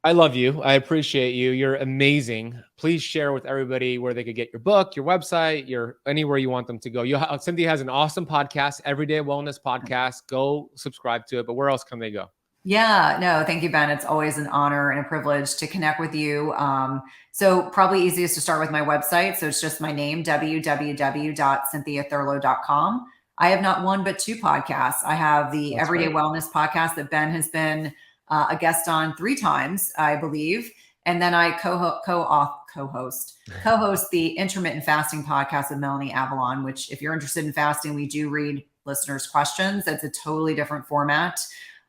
[SPEAKER 1] I love you. I appreciate you. You're amazing. Please share with everybody where they could get your book, your website, anywhere you want them to go. Cynthia has an awesome podcast, Everyday Wellness Podcast. Go subscribe to it. But where else can they go?
[SPEAKER 2] Yeah, no, thank you, Ben. It's always an honor and a privilege to connect with you. So probably easiest to start with my website. So it's just my name, www.cynthiathurlow.com. I have not one, but two podcasts. I have the Everyday Wellness podcast that Ben has been a guest on 3 times, I believe. And then I co-host the Intermittent Fasting podcast with Melanie Avalon, which if you're interested in fasting, we do read listeners' questions. That's a totally different format.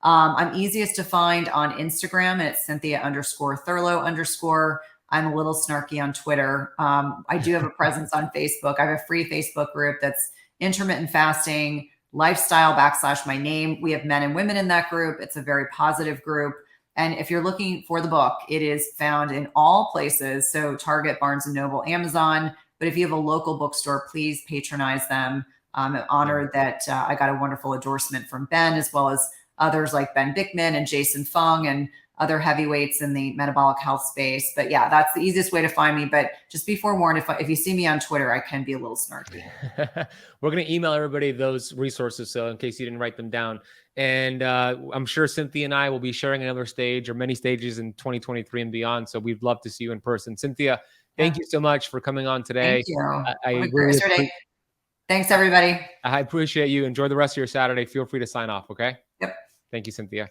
[SPEAKER 2] I'm easiest to find on Instagram, and it's Cynthia_Thurlow_. I'm a little snarky on Twitter. I do have a presence on Facebook. I have a free Facebook group that's Intermittent Fasting Lifestyle / my name. We have men and women in that group. It's a very positive group. And if you're looking for the book, it is found in all places. So Target, Barnes & Noble, Amazon. But if you have a local bookstore, please patronize them. I'm honored that I got a wonderful endorsement from Ben, as well as others like Ben Bickman and Jason Fung and other heavyweights in the metabolic health space. But yeah, that's the easiest way to find me. But just be forewarned, if you see me on Twitter, I can be a little snarky.
[SPEAKER 1] We're going to email everybody those resources, so in case you didn't write them down. And I'm sure Cynthia and I will be sharing another stage or many stages in 2023 and beyond. So we'd love to see you in person. Cynthia, thank you so much for coming on today.
[SPEAKER 2] Thank you.
[SPEAKER 1] I really
[SPEAKER 2] Thanks, everybody.
[SPEAKER 1] I appreciate you. Enjoy the rest of your Saturday. Feel free to sign off, okay?
[SPEAKER 2] Yep.
[SPEAKER 1] Thank you, Cynthia.